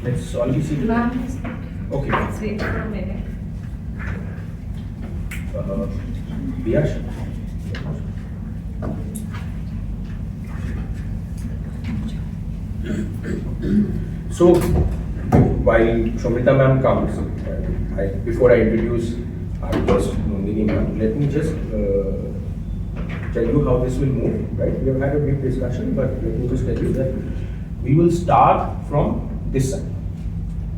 Let's all be seated. Okay. Let's wait for a minute. Yash. So, while Shomita ma'am comes, before I introduce our first Nandini ma'am, let me just tell you how this will move, right? We have had a brief discussion, but let me just tell you that we will start from this side,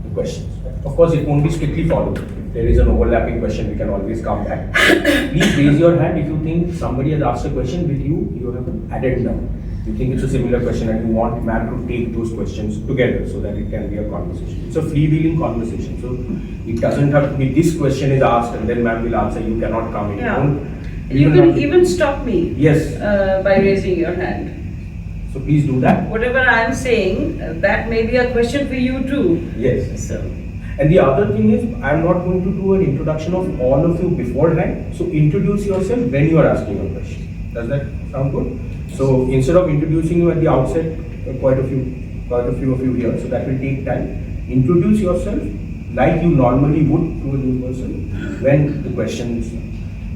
the questions. Of course, it won't be strictly followed. If there is an overlapping question, we can always come back. Please raise your hand if you think somebody has asked a question with you, you have an addendum. You think it's a similar question and you want ma'am to take those questions together so that it can be a conversation. It's a freewheeling conversation. So it doesn't have to be this question is asked and then ma'am will answer, you cannot come in. Yeah. You can even stop me. Yes. By raising your hand. So please do that. Whatever I am saying, that may be a question for you too. Yes. So. And the other thing is, I am not going to do an introduction of all of you beforehand. So introduce yourself when you are asking a question. Does that sound good? So instead of introducing you at the outset, quite a few of you here, so that will take time. Introduce yourself like you normally would to a new person when the questions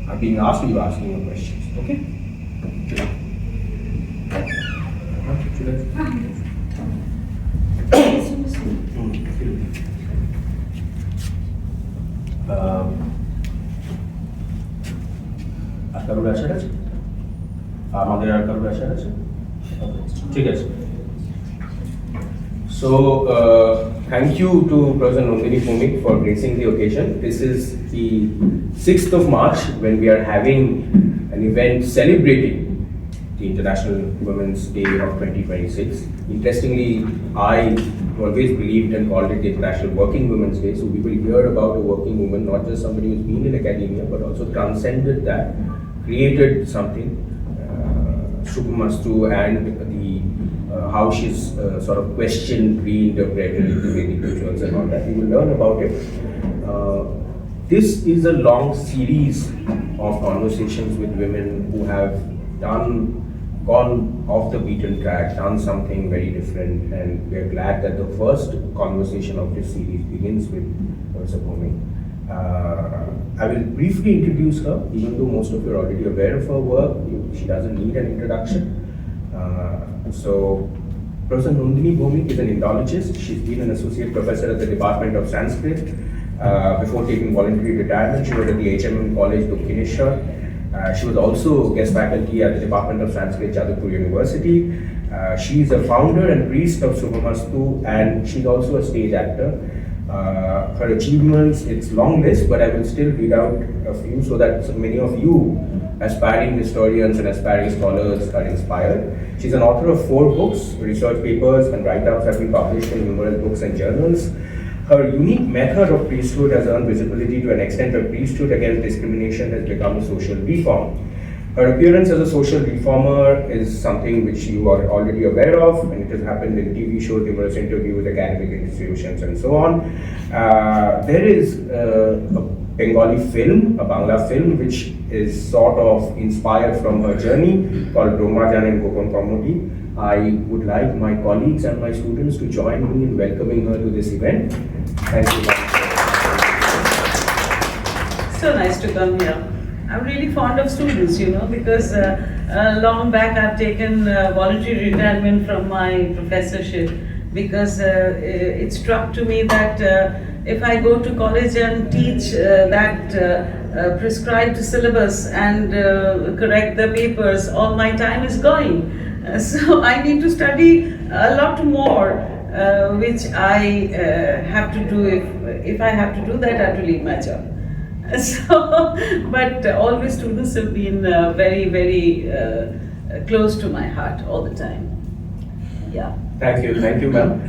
are being asked, you are asking your questions. Okay? কারোর আশা আছে আমাদের আর কারোর আশা আছে ঠিক আছে So thank you to Prof. Nandini Bhowmik for gracing the occasion. This is the 6th of March when we are having an event celebrating the International Women's Day of 2026. Interestingly, I always believed and called it the International Working Women's Day. So we will hear about a working woman, not just somebody who's been in academia, but also transcended that, created something, Shubhamastu, and the how she's sort of questioned, reinterpreted the Vedic rituals and all that. We will learn about it. This is a long series of conversations with women who have gone off the beaten track, done something very different, and we are glad that the first conversation of this series begins with Prof. Bhowmik. I will briefly introduce her, even though most of you are already aware of her work. She doesn't need an introduction. So, Prof. Nandini Bhowmik is an Indologist. She's been an associate professor at the Department of Sanskrit. Before taking voluntary retirement, she was at the HMM College, Dokkineshwar. She was also guest faculty at the Department of Sanskrit, Jadavpur University. She is a founder and priest of Shubhamastu, and she's also a stage actor. Her achievements, it's long list, but I will still read out a few so that many of you aspiring historians and aspiring scholars are inspired. She's an author of 4 books, research papers and write-ups have been published in numerous books and journals. Her unique method of priesthood has earned visibility to an extent where priesthood against discrimination has become a social reform. Her appearance as a social reformer is something which you are already aware of, and it has happened in TV shows, numerous interviews, academic institutions, and so on. There is a Bengali film, a Bangla film, which is sort of inspired from her journey, called Brahma Janen Gopon Kamoti. I would like my colleagues and my students to join me in welcoming her to this event. Thank you. So nice to come here. I'm really fond of students, because long back I've taken voluntary retirement from my professorship because it struck to me that if I go to college and teach that prescribed syllabus and correct the papers, all my time is going. So I need to study a lot more, which I have to do. If I have to do that, I have to leave my job. So, but always students have been very, very close to my heart all the time. Yeah. Thank you, ma'am.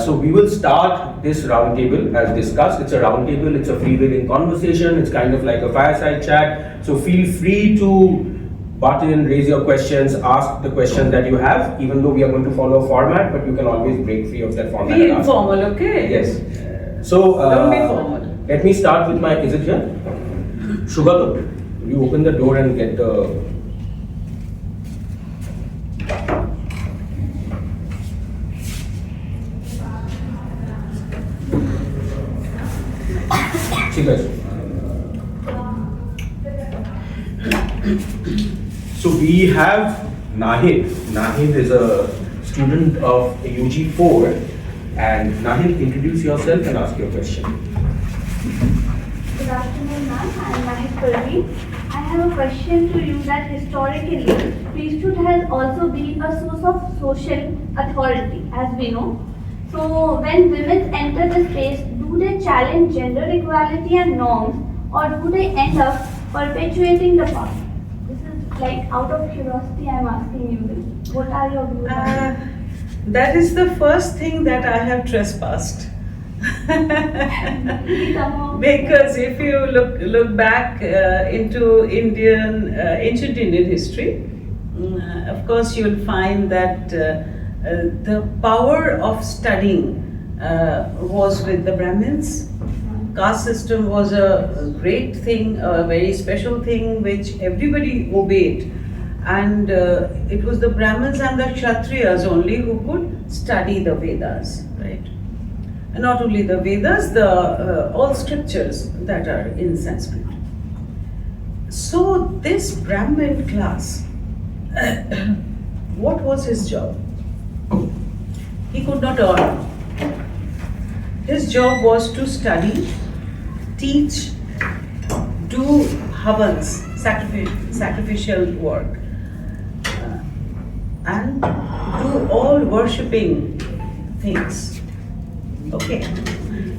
So we will start this roundtable as discussed. It's a roundtable, it's a freewheeling conversation, it's kind of like a fireside chat. So feel free to butt in, raise your questions, ask the questions that you have, even though we are going to follow a format, but you can always break free of that format. Be informal, okay? Yes. So, don't be formal. Let me start with my, is it here? Shubhato, will you open the door and get the... ঠিক আছে. So we have Nahid. Nahid is a student of UG4, and Nahid, introduce yourself and ask your question. Good afternoon, ma'am. I am Mahit Parveen. I have a question to you that historically, priesthood has also been a source of social authority, as we know. So, when women enter the space, do they challenge gender equality and norms, or do they end up perpetuating the past? This is like out of curiosity I am asking you this. What are your views on it? That is the first thing that I have trespassed. Because if you look back into ancient Indian history, of course you will find that the power of studying was with the Brahmins. Caste system was a great thing, a very special thing which everybody obeyed, and it was the Brahmins and the Kshatriyas only who could study the Vedas, right? And not only the Vedas, all scriptures that are in Sanskrit. So this Brahmin class, what was his job? He could not earn. His job was to study, teach, do havans, sacrificial work, and do all worshipping things. Okay,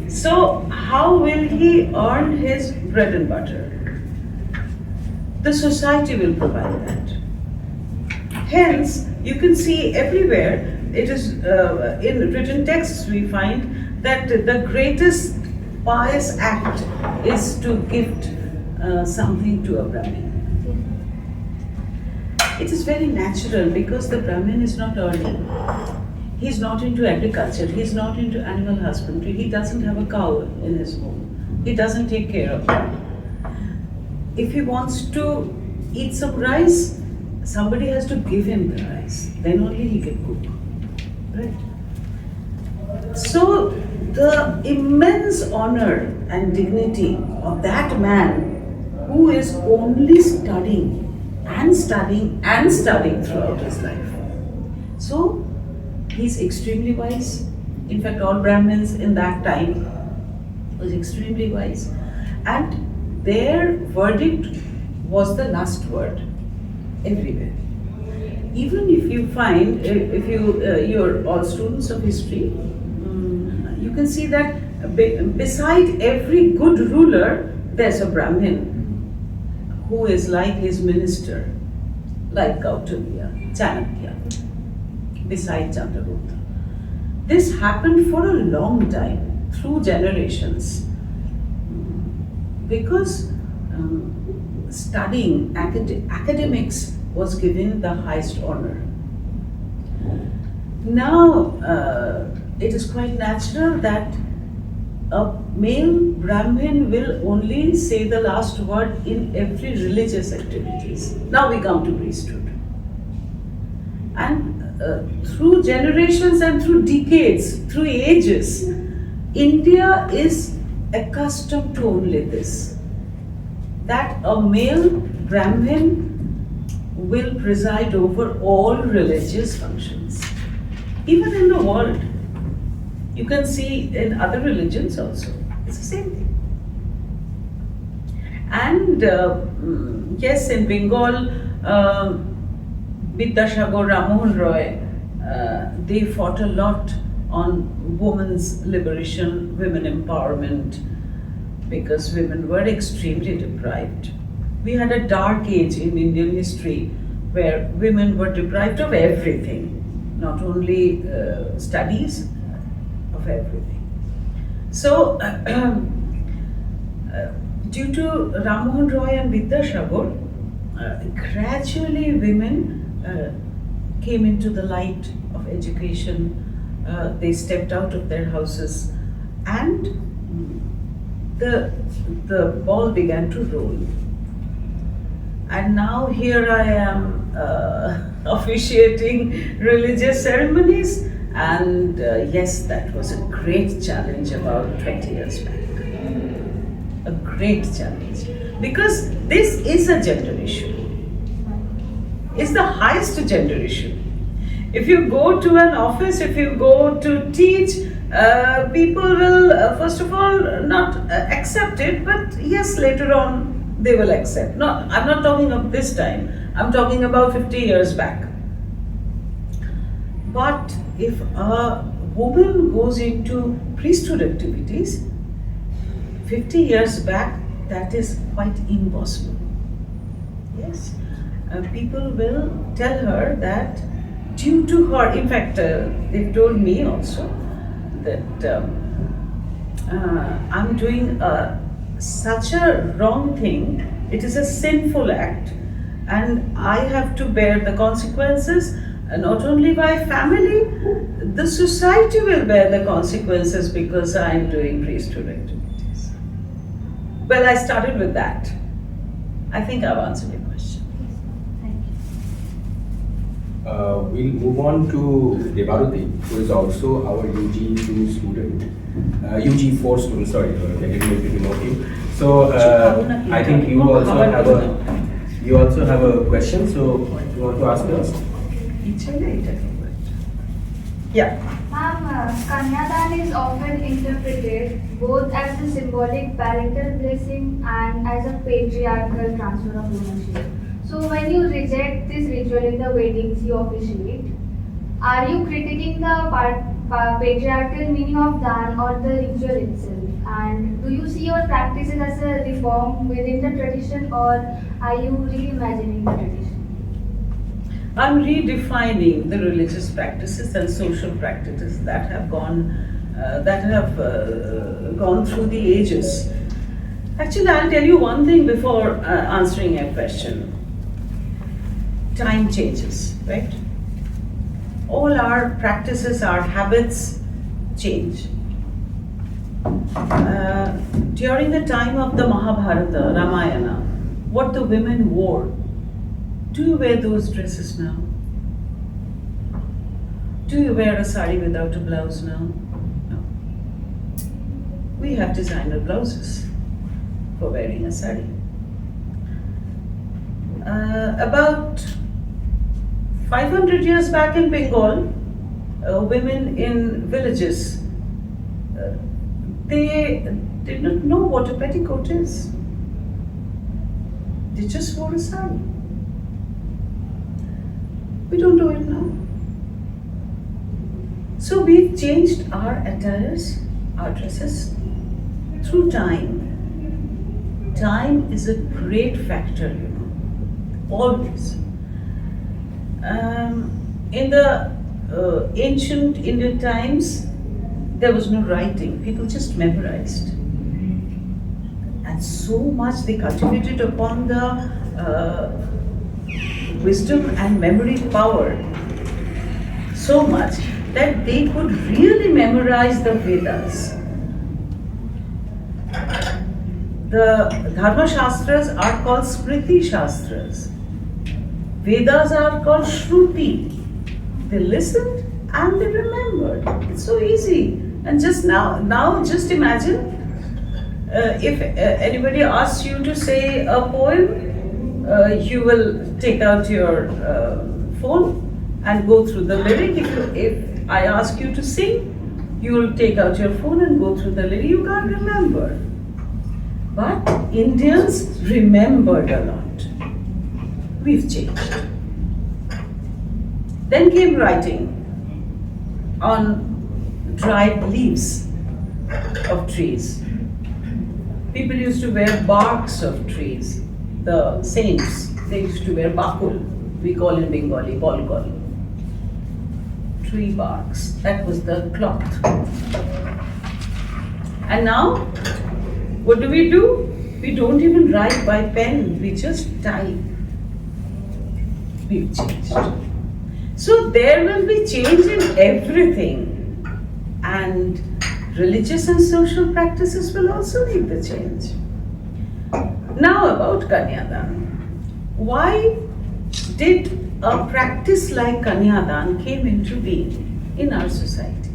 so how will he earn his bread and butter? The society will provide that. Hence, you can see everywhere, it is in written texts we find that the greatest pious act is to gift something to a Brahmin. It is very natural because the Brahmin is not earning. He's not into agriculture, he's not into animal husbandry, he doesn't have a cow in his home, he doesn't take care of that. If he wants to eat some rice, somebody has to give him the rice, then only he can cook, right? So the immense honor and dignity of that man who is only studying and studying and studying throughout his life. So he's extremely wise. In fact, all Brahmins in that time was extremely wise, and their verdict was the last word everywhere. Even if you find, if you're all students of history, you can see that beside every good ruler, there's a Brahmin who is like his minister, like Kautilya, Chanakya, beside Chandragupta. This happened for a long time, through generations, because studying academics was given the highest honor. Now, it is quite natural that a male Brahmin will only say the last word in every religious activities. Now we come to priesthood. And through generations and through decades, through ages, India is accustomed to only this, that a male Brahmin will preside over all religious functions. Even in the world, you can see in other religions also, it's the same thing. And yes, in Bengal, Vidyasagar, Ramohan Roy, they fought a lot on women's liberation, women empowerment, because women were extremely deprived. We had a dark age in Indian history where women were deprived of everything, not only studies, of everything. So, due to Ramohan Roy and Vidyasagar, gradually women came into the light of education. They stepped out of their houses, and the ball began to roll. And now here I am officiating religious ceremonies, and yes, that was a great challenge about 20 years back. A great challenge, because this is a gender issue. It's the highest gender issue. If you go to an office, if you go to teach, people will first of all not accept it, but yes, later on they will accept. No, I'm not talking of this time, I'm talking about 50 years back. But if a woman goes into priesthood activities, 50 years back, that is quite impossible. Yes, people will tell her that due to her, in fact, they've told me also that I'm doing such a wrong thing, it is a sinful act, and I have to bear the consequences, not only by family, the society will bear the consequences because I am doing priesthood activities. Well, I started with that. I think I've answered your question. Thank you. We'll move on to Devaruti, who is also our UG2 student, UG4 student, sorry, I didn't mean to demote you. So, I think you also have a question, so you want to ask us? Yeah. Ma'am, Kanyadan is often interpreted both as a symbolic parental blessing and as a patriarchal transfer of ownership. So when you reject this ritual in the weddings you officiate, are you critiquing the patriarchal meaning of Dan or the ritual itself? And do you see your practices as a reform within the tradition, or are you reimagining the tradition? I'm redefining the religious practices and social practices that have gone through the ages. Actually, I'll tell you one thing before answering your question. Time changes, right? All our practices, our habits change. During the time of the Mahabharata, Ramayana, what the women wore, do you wear those dresses now? Do you wear a sari without a blouse now? No. We have designer blouses for wearing a sari. About 500 years back in Bengal, women in villages, they did not know what a petticoat is. They just wore a sari. We don't do it now. So we've changed our attires, our dresses, through time. Time is a great factor, you know, always. In the ancient Indian times, there was no writing, people just memorized. And so much they cultivated upon the wisdom and memory power, so much that they could really memorize the Vedas. The Dharma Shastras are called Smriti Shastras. Vedas are called Shruti. They listened and they remembered. It's so easy. And just now just imagine if anybody asks you to say a poem, you will take out your phone and go through the lyric. If I ask you to sing, you will take out your phone and go through the lyric. You can't remember. But Indians remembered a lot. We've changed. Then came writing on dried leaves of trees. People used to wear barks of trees. The saints, they used to wear bakul. We call in Bengali, bolkol. Tree barks. That was the cloth. And now, what do? We don't even write by pen, we just type. We've changed. So there will be change in everything, and religious and social practices will also need the change. Now about Kanyadan. Why did a practice like Kanyadan came into being in our society?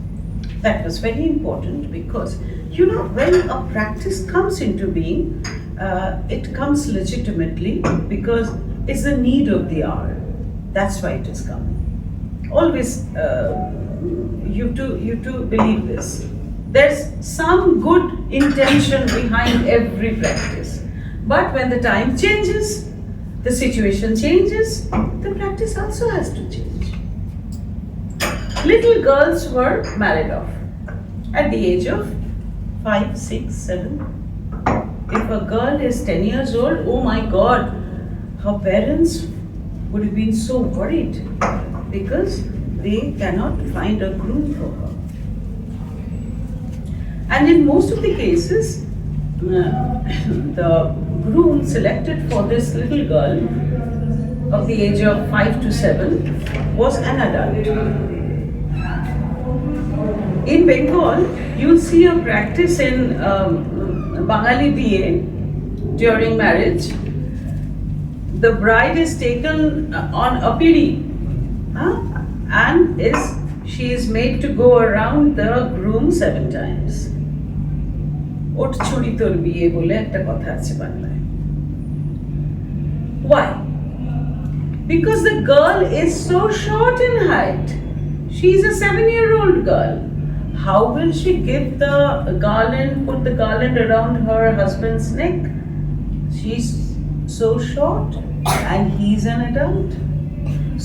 That was very important because you know, when a practice comes into being, it comes legitimately because it's the need of the hour. That's why it is coming. Always, you to believe this. There's some good intention behind every practice. But when the time changes, the situation changes, the practice also has to change. Little girls were married off at the age of 5, 6, 7. If a girl is 10 years old, oh my God, her parents would have been so worried because they cannot find a groom for her. And in most of the cases, the groom selected for this little girl of the age of 5 to 7 was an adult. In Bengal, you'll see a practice in Bangali BA during marriage. The bride is taken on a pidi and she is made to go around the groom 7 times. ওঠ ছুরি তোর বিয়ে বলে একটা কথা আছে বাংলায়। Why? Because the girl is so short in height. She's a 7-year-old girl. How will she give the garland, put the garland around her husband's neck? She's so short and he's an adult.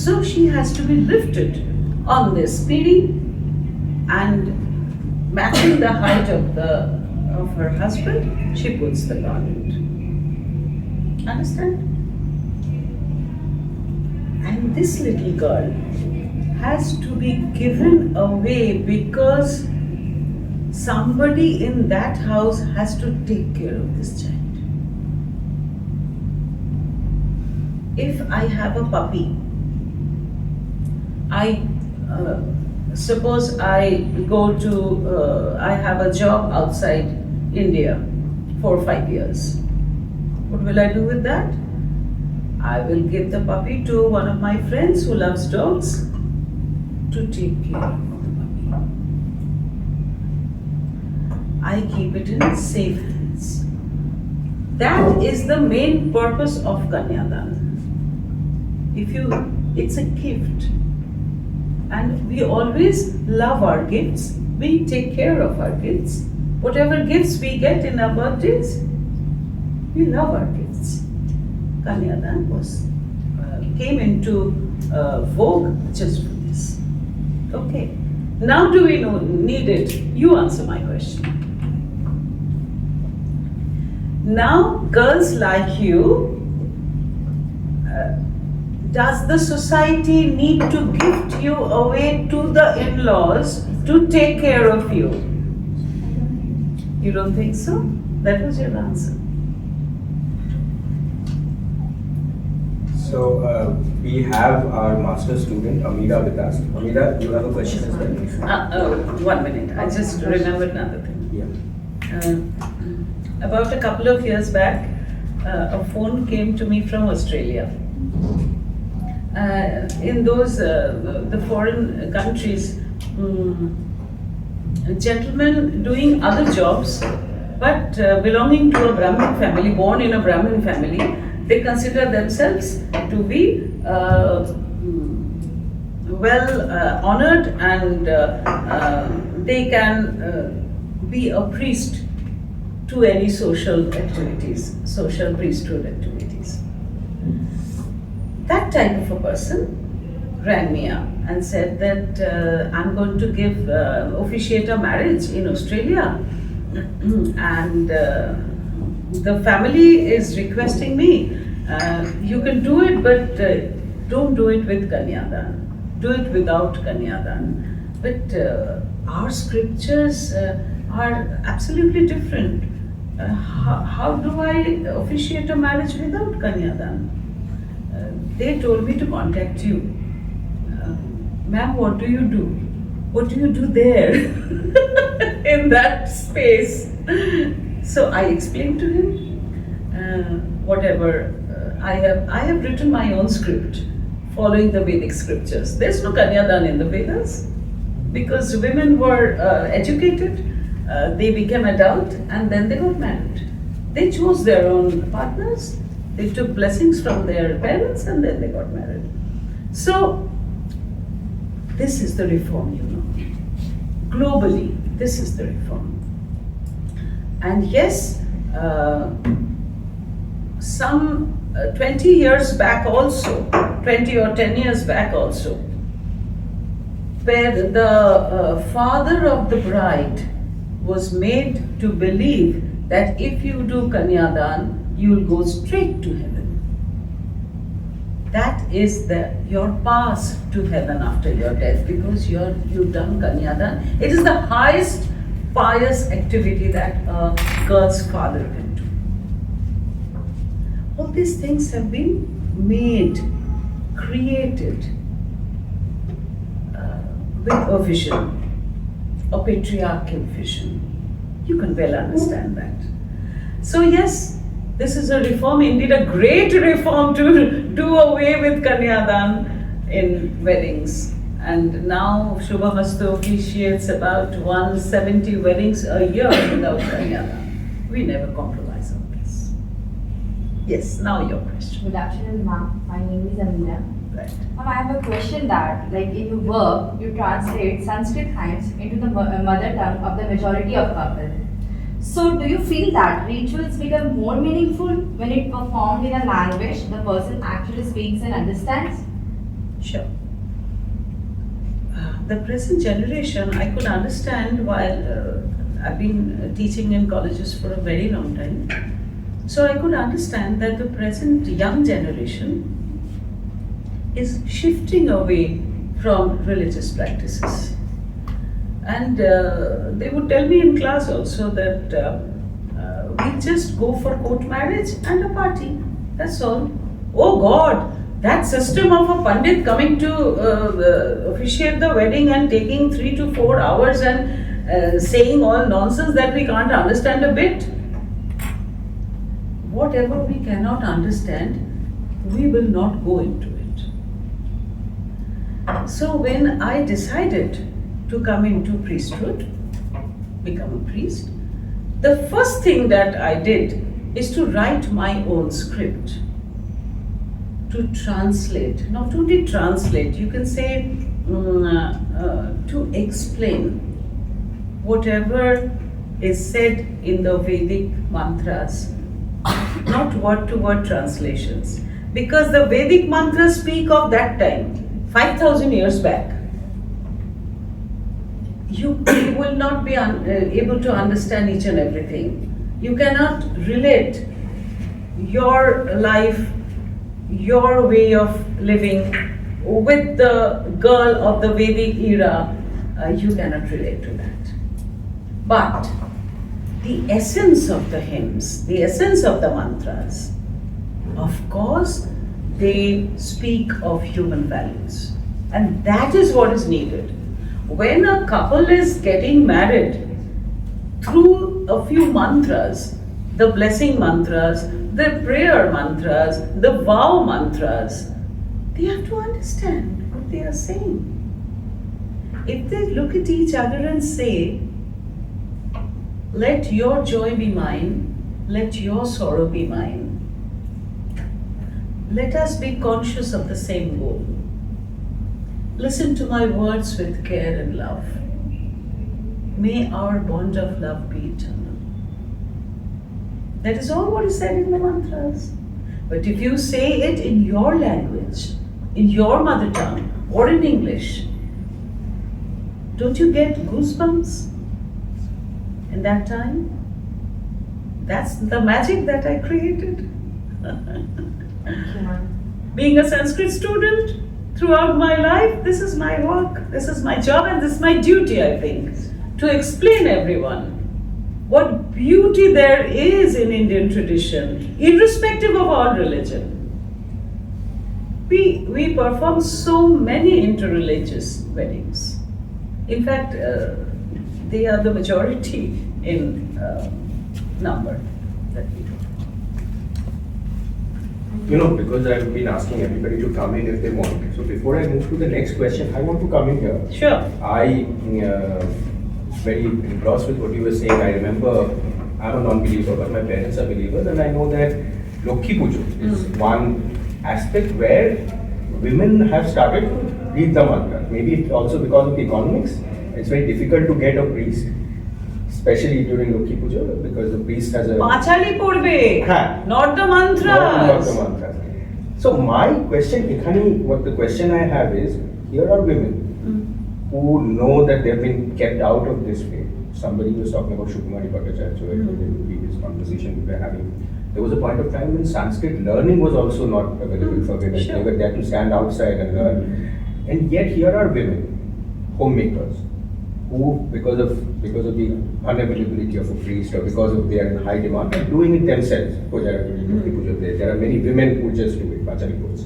So she has to be lifted on this pidi and matching the height of her husband, she puts the garland. Understand? And this little girl has to be given away because somebody in that house has to take care of this child. If I have a puppy, suppose I go to, I have a job outside India for 5 years. What will I do with that? I will give the puppy to one of my friends who loves dogs to take care of the puppy. I keep it in safe hands. That is the main purpose of Kanyadan. It's a gift. And we always love our gifts. We take care of our gifts. Whatever gifts we get in our birthdays, we love our gifts. Kanyadan came into vogue just for this. Okay. Now do we need it? You answer my question. Now, girls like you, does the society need to gift you away to the in-laws to take care of you? You don't think so? That was your answer. So we have our master student Amira with us. Amira, you have a question as well? 1 minute. I just remembered another thing. Yeah. About a couple of years back, a phone came to me from Australia. In those the foreign countries, gentlemen doing other jobs but belonging to a Brahmin family, born in a Brahmin family, they consider themselves to be well honored and they can be a priest to any social activities, social priesthood activities. That type of a person rang me up and said that I'm going to officiate a marriage in Australia and the family is requesting me, you can do it but don't do it with Kanyadan, do it without Kanyadan. But our scriptures are absolutely different. How do I officiate a marriage without Kanyadan? They told me to contact you. Ma'am, what do you do? What do you do there in that space? So I explained to him whatever I have written my own script following the Vedic scriptures. There's no Kanyadan in the Vedas because women were educated they became adult and then they got married. They chose their own partners, they took blessings from their parents and then they got married. So, this is the reform, you know. Globally, this is the reform. And yes, some 20 years back also, 20 or 10 years back also, where the father of the bride was made to believe that if you do Kanyadan, you will go straight to heaven. That is your pass to heaven after your death, because you've done Kanyadan. It is the highest pious activity that a girl's father can do. All these things have been made, created with a vision, a patriarchal vision. You can well understand that. So yes, this is a reform, indeed a great reform, to do away with Kanyadan in weddings. And now Shubhamastu officiates about 170 weddings a year without Kanyadan. We never compromise on this. Yes, now your question. Good afternoon, ma'am. My name is Amina. Right. Ma'am, I have a question that, like in your work, you translate Sanskrit hymns into the mother tongue of the majority of people. So, do you feel that rituals become more meaningful when it performed in a language the person actually speaks and understands? Sure. The present generation, I could understand while I've been teaching in colleges for a very long time. So I could understand that the present young generation is shifting away from religious practices. And they would tell me in class also that we just go for court marriage and a party. That's all. Oh God, that system of a pandit coming to officiate the wedding and taking 3 to 4 hours and saying all nonsense that we can't understand a bit. Whatever we cannot understand, we will not go into it. So when I decided to come into priesthood, become a priest, the first thing that I did is to write my own script, to translate, not only translate, you can say to explain whatever is said in the Vedic mantras, not word-to-word translations, because the Vedic mantras speak of that time, 5,000 years back. You will not be able to understand each and everything. You cannot relate your life, your way of living with the girl of the Vedic era. You cannot relate to that. But the essence of the hymns, the essence of the mantras, of course, they speak of human values. And that is what is needed. When a couple is getting married, through a few mantras, the blessing mantras, the prayer mantras, the vow mantras, they have to understand what they are saying. If they look at each other and say, let your joy be mine, let your sorrow be mine, let us be conscious of the same goal. Listen to my words with care and love. May our bond of love be eternal. That is all what is said in the mantras. But if you say it in your language, in your mother tongue, or in English, don't you get goosebumps in that time? That's the magic that I created. Being a Sanskrit student, throughout my life, this is my work, this is my job, and this is my duty, I think, to explain everyone what beauty there is in Indian tradition, irrespective of our religion. We perform so many interreligious weddings. In fact, they are the majority in number that we do. You know, because I've been asking everybody to come in if they want. So before I move to the next question, I want to come in here. Sure. I very engrossed with what you were saying. I remember I'm a non-believer, but my parents are believers, and I know that Lokhi Pujo is one aspect where women have started to read the mantra. Maybe it's also because of the economics. It's very difficult to get a priest, especially during Lokhi Puja, because the priest has a... Pachali porbe, Ha. not the mantras. Not the mantras. So my question, Ikhani, what the question I have is, here are women who know that they've been kept out of this way. Somebody was talking about Shukumari Bhattacharya in the previous conversation we were having. There was a point of time when Sanskrit learning was also not available for women. Sure. They were there to stand outside and learn. And yet here are women, homemakers, who because of the unavailability of a priest or because of their high demand are doing it themselves. There are many women who just do it, Pachali Puja.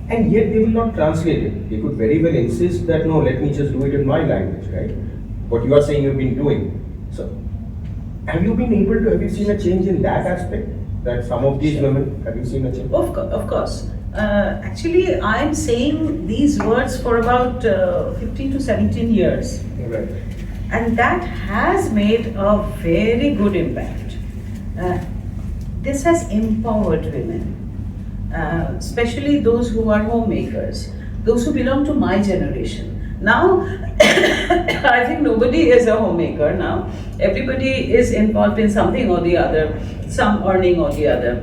And yet they will not translate it. They could very well insist that no, let me just do it in my language, right? What you are saying you've been doing. So have you seen a change in that aspect? That some of these women, have you seen a change? Of course. Actually, I'm saying these words for about 15 to 17 years. Right. And that has made a very good impact. This has empowered women, especially those who are homemakers, those who belong to my generation. Now, I think nobody is a homemaker now. Everybody is involved in something or the other, some earning or the other.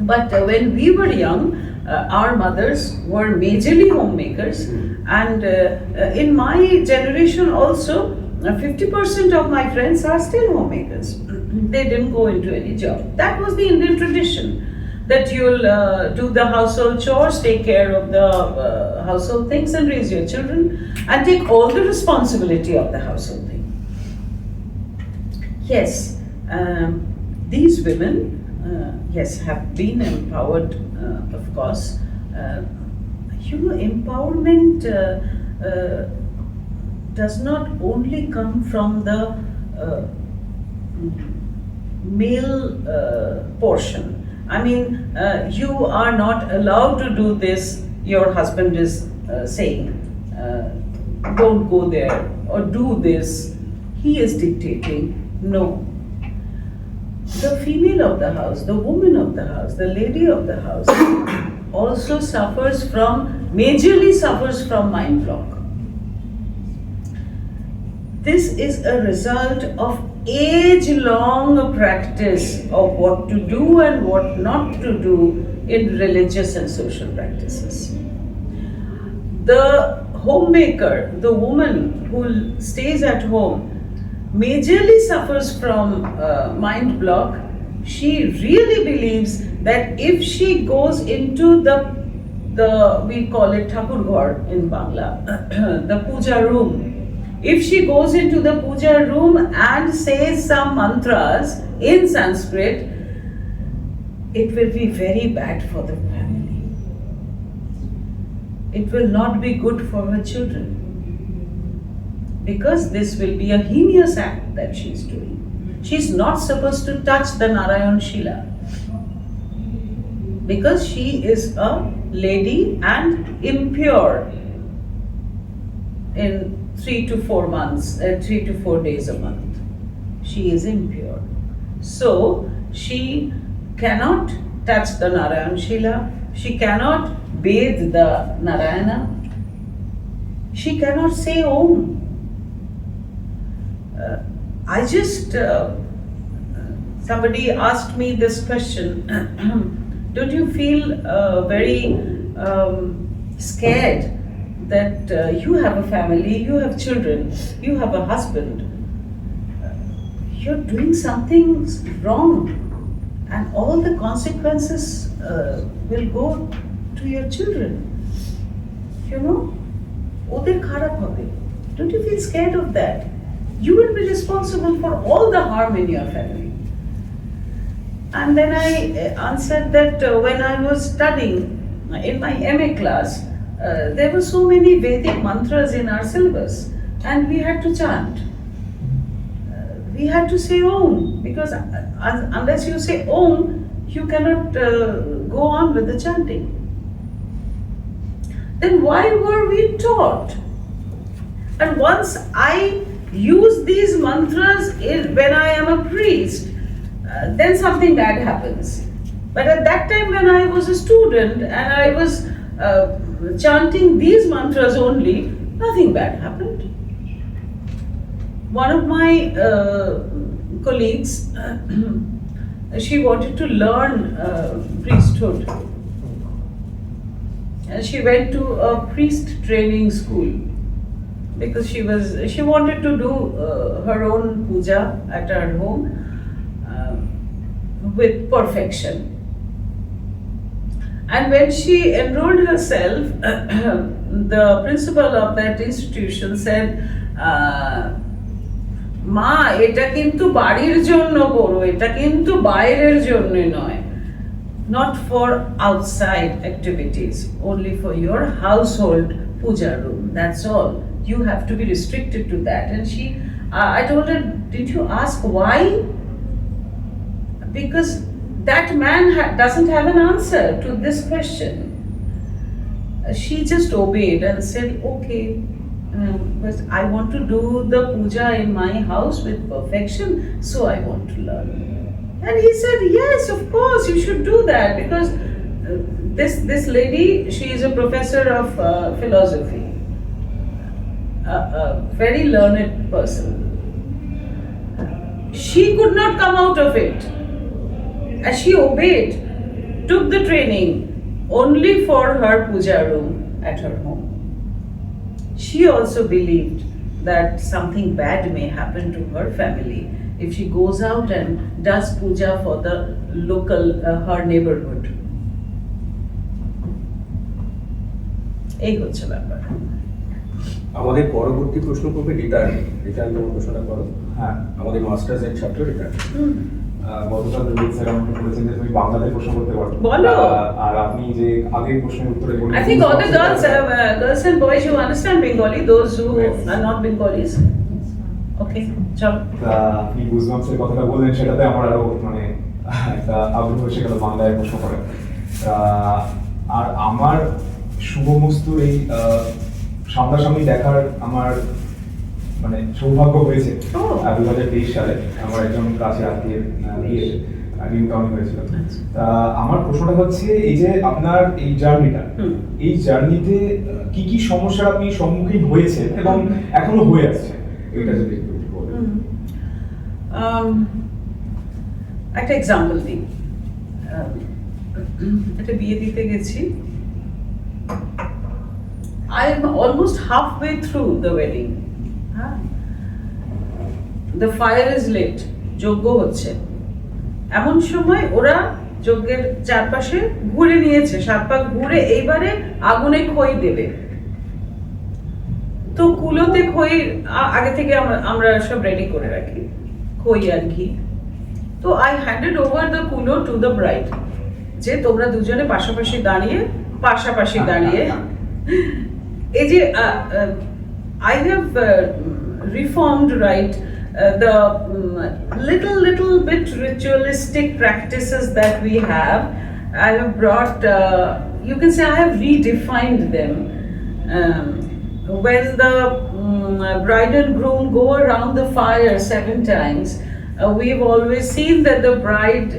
But when we were young, our mothers were majorly homemakers, and in my generation also, 50% of my friends are still homemakers. They didn't go into any job. That was the Indian tradition, that you'll do the household chores, take care of the household things and raise your children and take all the responsibility of the household thing. Yes, these women, yes, have been empowered, of course. Empowerment does not only come from the male portion. I mean, you are not allowed to do this, your husband is saying, don't go there or do this. He is dictating. No. The female of the house, the woman of the house, the lady of the house also majorly suffers from mind block. This is a result of age-long practice of what to do and what not to do in religious and social practices. The homemaker, the woman who stays at home, majorly suffers from mind block. She really believes that if she goes into the we call it Thakur Ghar in Bangla, the puja room. If she goes into the puja room and says some mantras in Sanskrit, it will be very bad for the family. It will not be good for her children, because this will be a heinous act that she is doing. She is not supposed to touch the Narayan Shila, because she is a lady and impure in 3 to 4 months, 3 to 4 days a month. She is impure. So she cannot touch the Narayan Shila, she cannot bathe the Narayana, she cannot say Om. I just, somebody asked me this question, don't you feel very scared that you have a family, you have children, you have a husband, you're doing something wrong and all the consequences will go to your children? You know, oder kharap hobe. Don't you feel scared of that? You will be responsible for all the harm in your family. And then I answered that when I was studying in my MA class, there were so many Vedic mantras in our syllabus, and we had to chant. We had to say Om, because unless you say Om, you cannot go on with the chanting. Then why were we taught? And once I use these mantras when I am a priest, then something bad happens. But at that time when I was a student and I was chanting these mantras only, nothing bad happened. One of my colleagues, she wanted to learn priesthood. And she went to a priest training school because she wanted to do her own puja at her home with perfection. And when she enrolled herself, the principal of that institution said, "মা, এটা কিন্তু বাড়ির জন্য করো, এটা কিন্তু বাইরের জন্য নয়. Not for outside activities, only for your household puja room. That's all. You have to be restricted to that." And I told her, "Did you ask why?" Because that man doesn't have an answer to this question. She just obeyed and said, "Okay, but I want to do the puja in my house with perfection, so I want to learn." And he said, "Yes, of course, you should do that, because this lady, she is a professor of philosophy, a very learned person. She could not come out of it. As she obeyed, took the training only for her puja room at her home. She also believed that something bad may happen to her family if she goes out and does puja for the local, her neighborhood. এই হচ্ছে ব্যাপার। আমাদের পরবর্তী প্রশ্ন করবে return তোমার প্রশ্নটা করো। হ্যাঁ, আমাদের মাস্টার্স এর ছাত্র রিটার্ন। গতকাল রোহিত স্যার আমাকে বলেছেন যে তুমি বাংলাতে প্রশ্ন করতে পারো। বলো। আর আপনি যে আগের প্রশ্নের উত্তরে বললেন, I think all the girls and boys who understand Bengali, those who are not Bengalis. Okay, চলো। আপনি গুজবাম্পসের কথাটা বললেন, সেটাতে আমার আরো মানে একটা আগ্রহ এসে গেল বাংলায় প্রশ্ন করে। আর আমার শুভমস্তুর এই সামনাসামনি দেখার আমার মানে সৌভাগ্য হয়েছে 2023 সালে আমার একজন কাছে আত্মীয়ের বিয়ে নিউ টাউনে হয়েছিল। আমার প্রশ্নটা হচ্ছে, এই যে আপনার এই জার্নিটা, এই জার্নিতে কি কি সমস্যার আপনি সম্মুখীন হয়েছে এবং এখনো হয়ে আসছে, এটা যদি একটু বলেন। একটা এক্সাম্পল দিই। একটা বিয়ে দিতে গেছি। I am almost halfway through the wedding. The fire is lit, যজ্ঞ হচ্ছে। এমন সময় ওরা যজ্ঞের চারপাশে ঘুরে নিয়েছে, 7 পাক ঘুরে এইবারে আগুনে খই দেবে। তো কুলোতে খই আগে থেকে আমরা সব রেডি করে রাখি, খই আর ঘি। তো I handed over the কুলো to the bride, যে তোমরা দুজনে পাশাপাশি দাঁড়িয়ে এই যে I have reformed, right, the little bit ritualistic practices that we have. I have brought, you can say I have redefined them. When the bride and groom go around the fire 7 times, we've always seen that the bride,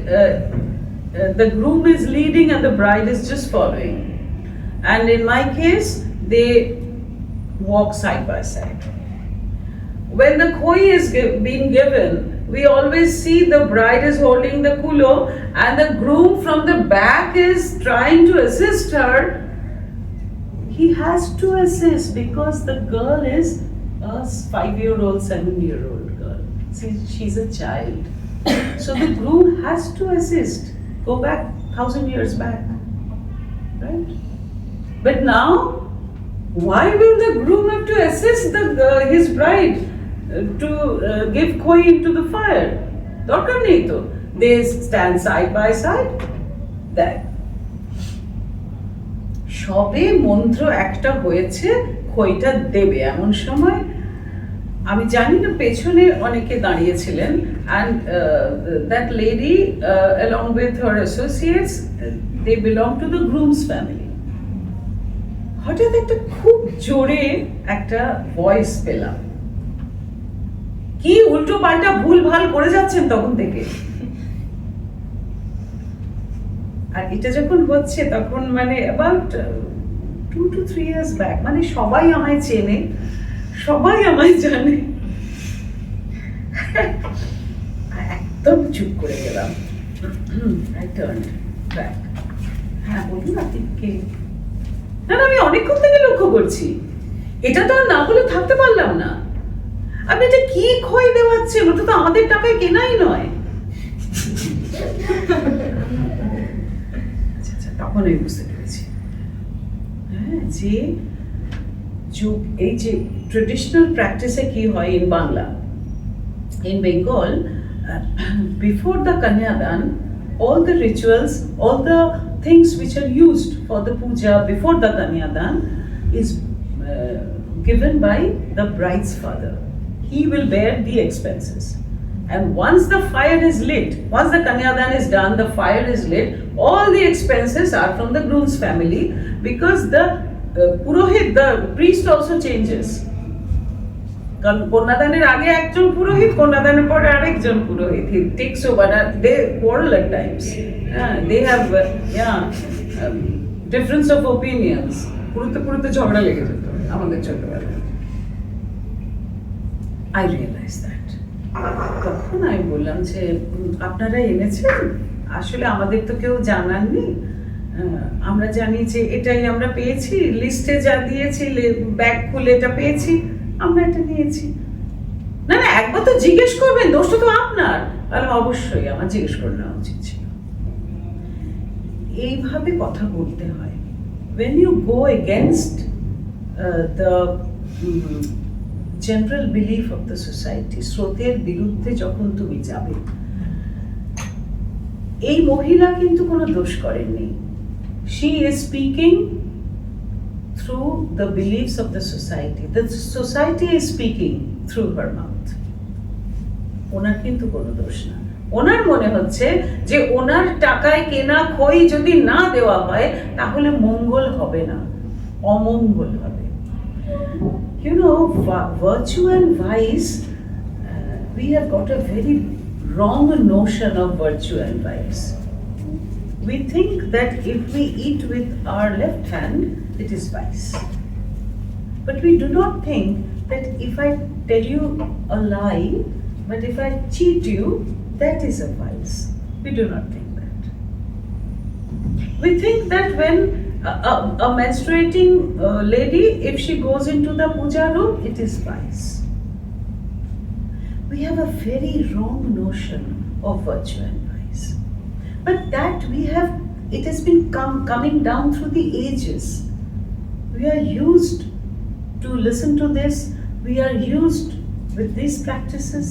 the groom is leading and the bride is just following. And in my case, they walk side by side. When the khoi is being given, we always see the bride is holding the kulo and the groom from the back is trying to assist her. He has to assist because the girl is a 5-year-old, 7-year-old girl. See, she's a child. So the groom has to assist. Go back 1,000 years back, right? But now, why will the groom have to assist his bride to give koi into the fire? দরকার নেই তো। They stand side by side. That. সবে মন্ত্র একটা হয়েছে, খইটা দেবে এমন সময় আমি জানি না পেছনে অনেকে দাঁড়িয়েছিলেন, and that lady along with her associates, they belong to the groom's family. হঠাৎ একটা খুব জোরে একটা ভয়েস পেলাম, কি উল্টো পাল্টা ভুল ভাল করে যাচ্ছেন তখন থেকে। আর এটা যখন হচ্ছে তখন মানে অ্যাবাউট 2 to 3 years ব্যাক, মানে সবাই আমায় চেনে, সবাই আমায় জানে, একদম চুপ করে গেলাম। I turned back. হ্যাঁ বলুন আপনি কে? না আমি অনেকক্ষণ থেকে লক্ষ্য করছি, এটা তো আর না বলে থাকতে পারলাম না। আপনি এটা কি খই দেওয়াচ্ছেন, ওটা তো আমাদের টাকায় কেনাই নয়। আচ্ছা তখন আমি বুঝতে পেরেছি, হ্যাঁ যে এই যে ট্রেডিশনাল প্র্যাকটিসে কি হয় in Bangla, in Bengal, before the Kanyadan, all the rituals, all the things which are used for the puja before the Kanyadan is given by the bride's father. He will bear the expenses. And once the fire is lit, once the Kanyadan is done, the fire is lit, all the expenses are from the groom's family, because the Purohit, the priest also changes. কারণ কন্যাদানের আগে একজন পুরোহিত, কন্যাদানের পরে আরেকজন পুরোহিত, he takes over, they quarrel at times, they have difference of opinions, পুরোতে ঝগড়া লেগে যেত আমাদের ছোটবেলায়। I realized that. তখন আমি বললাম যে আপনারা এনেছেন, আসলে আমাদের তো কেউ জানাননি, আমরা জানি যে এটাই আমরা পেয়েছি, লিস্টে যা দিয়েছি ব্যাগ খুলে এটা পেয়েছি, আমরা এটা নিয়েছি। না একবার তো জিজ্ঞেস করবেন, দোষটা তো আপনার। অবশ্যই আমার জিজ্ঞেস করে নেওয়া উচিত ছিল। এইভাবে কথা বলতে হয়। When you go against the general belief of the society, স্রোতের বিরুদ্ধে যখন তুমি যাবে, এই মহিলা কিন্তু কোনো দোষ করেননি। She is speaking through the beliefs of the society. The society is speaking through her mouth. ওনার কিন্তু কোনো দোষ না। ওনার মনে হচ্ছে যে ওনার টাকায় কেনা খই যদি না দেওয়া হয় তাহলে মঙ্গল হবে না, অমঙ্গল হবে। You know, virtue and vice, we have got a very wrong notion of virtue and vice. We think that if we eat with our left hand, it is vice. But we do not think that if I tell you a lie, but if I cheat you, that is a vice. We do not think that. We think that when a menstruating lady, if she goes into the puja room, it is vice. We have a very wrong notion of virtue and vice. But that it has been coming down through the ages. We are used to listen to this, we are used with these practices,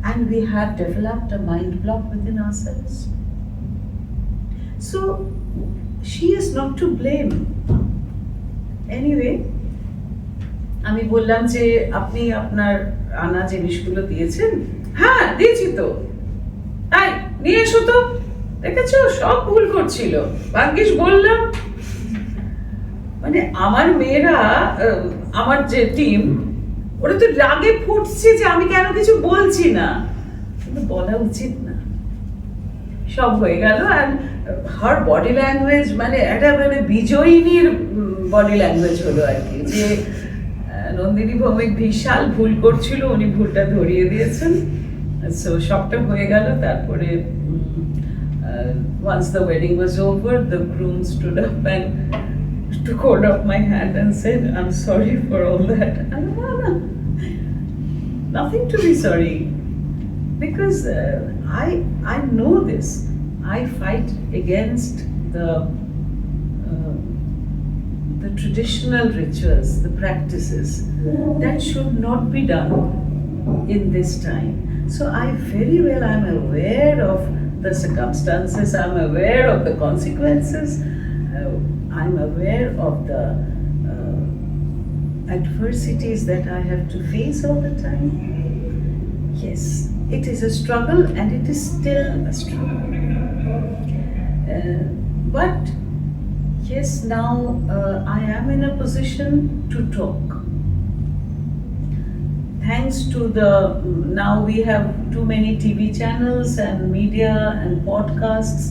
and we have developed a mind block within ourselves. So, she is not to blame. Anyway, আমি বললাম যে আপনি আপনার আনা জিনিসগুলো দিয়েছেন? হ্যাঁ দিয়েছি তো। তাই নিয়ে এসো তো, দেখেছো সব ভুল করছিল, ভাগ্যিস বললাম। মানে আমার মেয়েরা, আমার যে টিম, ওরা তো রাগে ফুটছে যে আমি কেন কিছু বলছি না, কিন্তু বলা উচিত না। সব হয়ে গেল, আর হার বডি ল্যাঙ্গুয়েজ মানে একটা মানে বিজয়িনীর বডি ল্যাঙ্গুয়েজ হলো আর কি, যে নন্দিনী ভৌমিক বিশাল ভুল করছিল, উনি ভুলটা ধরিয়ে দিয়েছেন। সো সবটা হয়ে গেল। তারপরে once the wedding was over, the groom stood up and took hold of my hand and said, "I'm sorry for all that." No, nothing to be sorry, because I know this. I fight against the traditional rituals, the practices that should not be done in this time. So I'm aware of the circumstances, I'm aware of the consequences, I'm aware of the adversities that I have to face all the time. Yes, it is a struggle, and it is still a struggle. But yes, now I am in a position to talk. thanks to the, now we have too many TV channels and media and podcasts,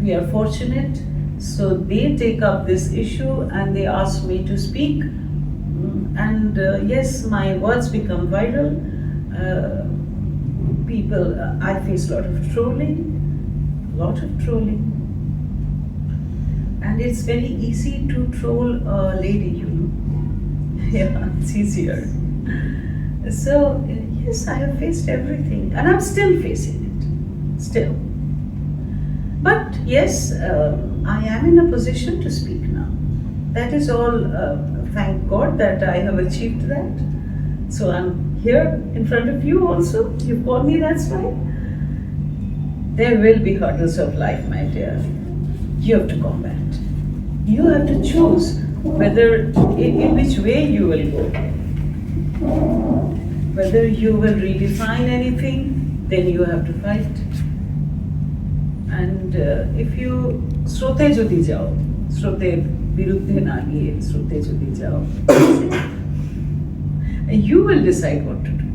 we are fortunate. So they take up this issue and they ask me to speak. And yes, my words become viral. People, I face a lot of trolling. And it's very easy to troll a lady, you know. Yeah, it's easier. So, yes, I have faced everything, and I'm still facing it. Still. But yes, I am in a position to speak now. That is all, thank God that I have achieved that. So I'm here in front of you also. You call me, that's fine. There will be hurdles of life, my dear. You have to combat. You have to choose whether, in which way you will go. Whether you will redefine anything, then you have to fight. And if you স্রোতে যদি যাও, স্রোতের বিরুদ্ধে না গিয়ে স্রোতে যদি যাও, you will decide what to do.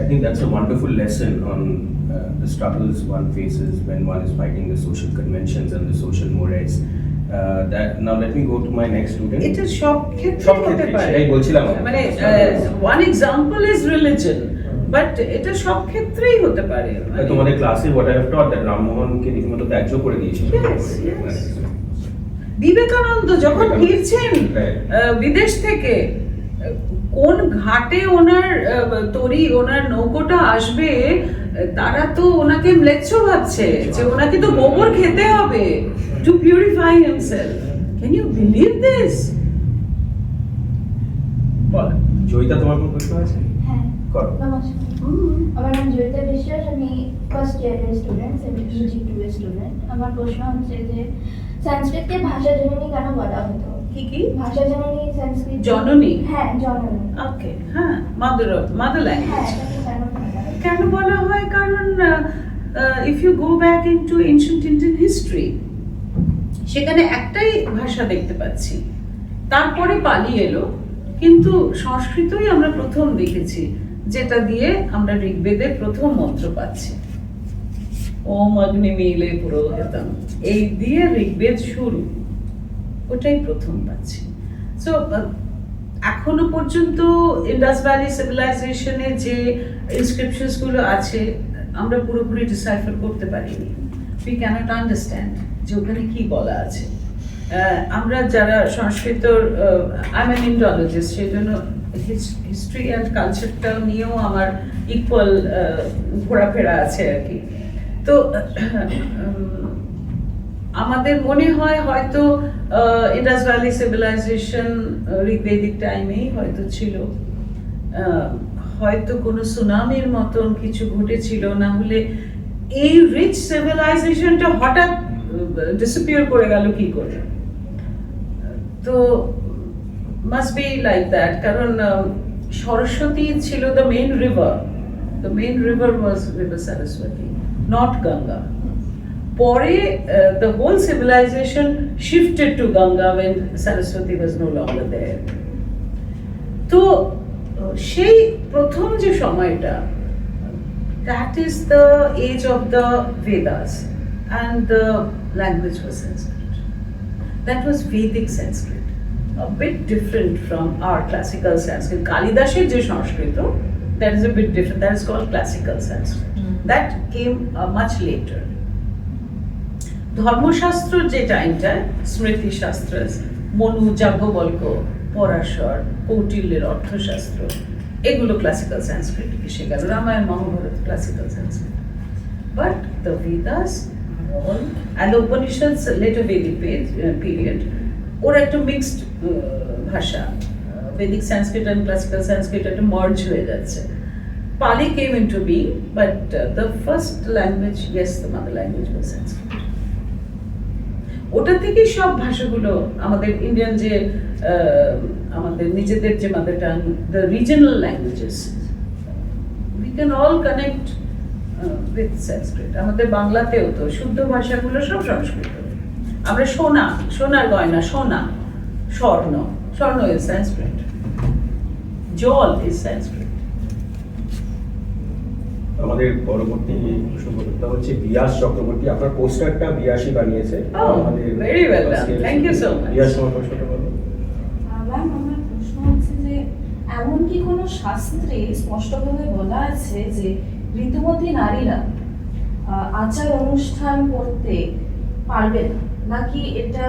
I think that's a wonderful lesson on the struggles one faces when one is fighting the social conventions and the social mores. Now let me go to my next student. এটা সব ক্ষেত্রে হতে পারে। সেটাই বলছিলাম। মানে one example is religion, but এটা সব ক্ষেত্রেই হতে পারে। তোমাদের ক্লাসে what I have taught that রামমোহনকে রীতিমতো ত্যায্য করে দিয়েছিল। Yes. বিবেকানন্দ যখন ফিরছেন বিদেশ থেকে, কোন ঘাটে ওনার ওনার নৌকোটা আসবে, তারা তো ওনাকে ম্লেচ্ছ ভাবছে যে ওনাকে তো গোবর খেতে হবে to purify himself. Can you believe this? বল, জয়িতা তোমার কোনো প্রশ্ন আছে? হ্যাঁ, করো। নমস্কার। আমার নাম জয়িতা বিশ্বাস, আমি ফার্স্ট ইয়ারের স্টুডেন্ট, ইউজি 2 এর স্টুডেন্ট। আমার প্রশ্ন হচ্ছে যে সংস্কৃতকে ভাষা জননী কেন বলা হতো? কি ভাষা জননী সংস্কৃত জননী? হ্যাঁ, জননী। ওকে, হ্যাঁ, মাদার ল্যাঙ্গুয়েজ। হ্যাঁ, এটাকে কেন বলা হয়? কেন বলা হয়? কারণ if you go back into ancient Indian history, সেখানে একটাই ভাষা দেখতে পাচ্ছি, তারপরে পালি এলো, কিন্তু সংস্কৃতই আমরা প্রথম দেখেছি, যেটা দিয়ে আমরা ঋগ্বেদের প্রথম মন্ত্র পাচ্ছি, ওম অগ্নি মিলে পুরোহিতম, এই দিয়ে ঋগ্বেদ শুরু, ওটাই প্রথম পাচ্ছি। সো এখনো পর্যন্ত ইন্ডাস ভ্যালি সিভিলাইজেশনে যে ইনস্ক্রিপশনস গুলো আছে, আমরা পুরোপুরি ডিসাইফার করতে পারিনি। উই ক্যানট আন্ডারস্ট্যান্ড যে ওখানে কি বলা আছে। আমরা যারা সংস্কৃত, আই এম অ্যান ইন্ডোলজিস্ট, সেই জন্য হিস্ট্রি অ্যান্ড কালচারটা নিয়েও আমার ইকুয়াল ঘোরাফেরা আছে আর কি। তো আমাদের মনে হয় হয়তো ইন্ডাস ভ্যালি সিভিলাইজেশন ঋগ্বেদিক টাইমেই হয়তো ছিল, হয়তো কোনো সুনামির মতন কিছু ঘটেছিল, না হলে এই রিচ সিভিলাইজেশনটা হঠাৎ ডিসঅ্যাপিয়ার করে গেল কি করে? তো মাস্ট বি লাইক দ্যাট, কারণ সরস্বতী ছিল the main river, the main river was river Saraswati, not Ganga. পরে the whole civilization shifted to Ganga when Saraswati was no longer there. তো সেই প্রথম যে সময়টা, that is the age of the Vedas and the language was Sanskrit. That was Vedic Sanskrit, a bit different from our classical Sanskrit. Kalidasher je Sanskrit, that is a bit different, that is called classical Sanskrit. That came much later. ধর্মশাস্ত্র যে টাইমটা, স্মৃতি শাস্ত্র, মনু, যাজ্ঞবল্ক্য, পরাশর, কৌটিল্যের অর্থশাস্ত্র, এগুলো classical Sanskrit এসে গেল, Ramayana Mahabharata classical Sanskrit. But the Vedas and the Upanishads later Vedic period, ওরা একটু mixed ভাষা, ভেদিক সংস্কৃত অ্যান্ড ক্লাসিক্যাল সংস্কৃত একটা মার্জ হয়ে যাচ্ছে। Pali came into being, but the first language, yes, the mother language was Sanskrit. ওটা থেকেই সব ভাষাগুলো, আমাদের ইন্ডিয়ান যে আমাদের নিজেদের যে mother tongue, the regional languages, we can all connect with Sanskrit. আমাদের বাংলাতেও তো শুদ্ধ ভাষাগুলো সব সংস্কৃত। আমরা সোনার গয়না, সোনা, স্বর্ণ ইজ সংস্কৃত। জল is Sanskrit. আমাদের পরবর্তী প্রশ্নটা হচ্ছে বিয়াস চক্রবর্তী, আপনার পোস্টারটা বিয়াসই বানিয়েছে। Oh, very well done. Thank you so much. বিয়াস, তোমার প্রশ্নটা বলো। ম্যাম, আমার প্রশ্ন হচ্ছে যে এমন কি কোনো শাস্ত্রে স্পষ্টভাবে বলা আছে যে ঋতুমতী নারীরা আচার অনুষ্ঠান করতে পারবে না, নাকি এটা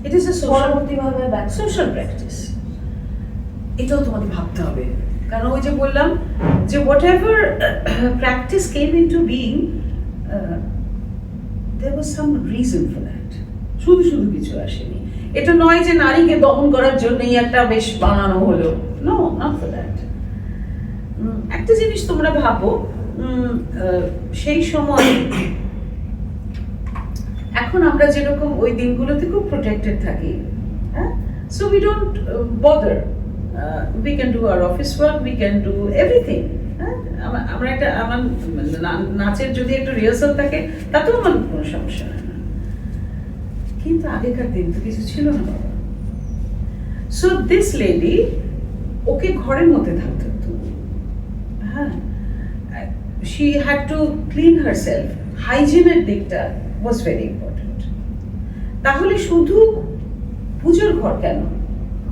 It is a পরবর্তীভাবে social practice. এটাও তোমাদের ভাবতে হবে, কারণ ওই যে বললাম যে whatever practice came into being, there was some reason for that. শুধু শুধু কিছু আসেনি। এটা নয় যে নারীকে দমন করার জন্যই একটা বেশ বানানো হলো, no, not for that. একটা জিনিস তোমরা ভাবো, সেই সময় এখন আমরা যেরকম ওই দিনগুলোতে খুব প্রোটেক্টেড থাকি, হ্যাঁ, so we don't bother, we can do our office work, we can do everything. আমরা একটা আমার নাচের যদি একটা রিহার্সাল থাকে তাতেও আমার কোনো সমস্যা হয় না, কিন্তু আগেকার দিন তো কিছু ছিল না বাবা। সো দিস লেডি, ওকে ঘরের মধ্যে থাকতে হতো, হ্যাঁ, she had to clean herself, হাইজিনের দিকটা was very important. তাহলে শুধু পুজোর ঘর কেন,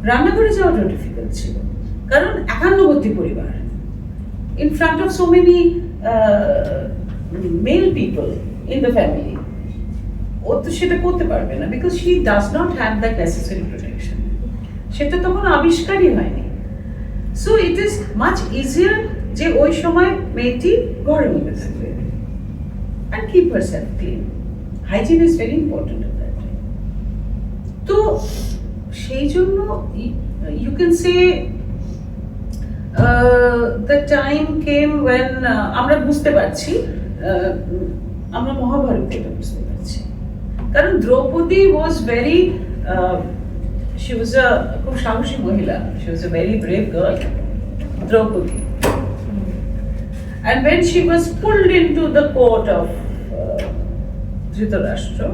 রান্নাঘরে যাওয়াটা ডিফিকাল্ট ছিল, কারণ একান্নবর্তী পরিবার, in front of so many male people in the family, ও তো সেটা করতে পারবে না, because she does not have that necessary protection. সেটা তখন আবিষ্কারই হয়নি। So it is much easier যে ওই সময় মেয়েটি ঘরের মধ্যে থাকবে and keep herself clean. Hygiene is very important at that time. তো সেই জন্য you can say the time came when আমরা বুঝতে পারছি, আমরা মহাভারতে এটা বুঝতে পারছি, কারণ Draupadi was very she was a খুব সাহসী মহিলা, she was a very brave girl, Draupadi. And when she was pulled into the court of Dhritarashtra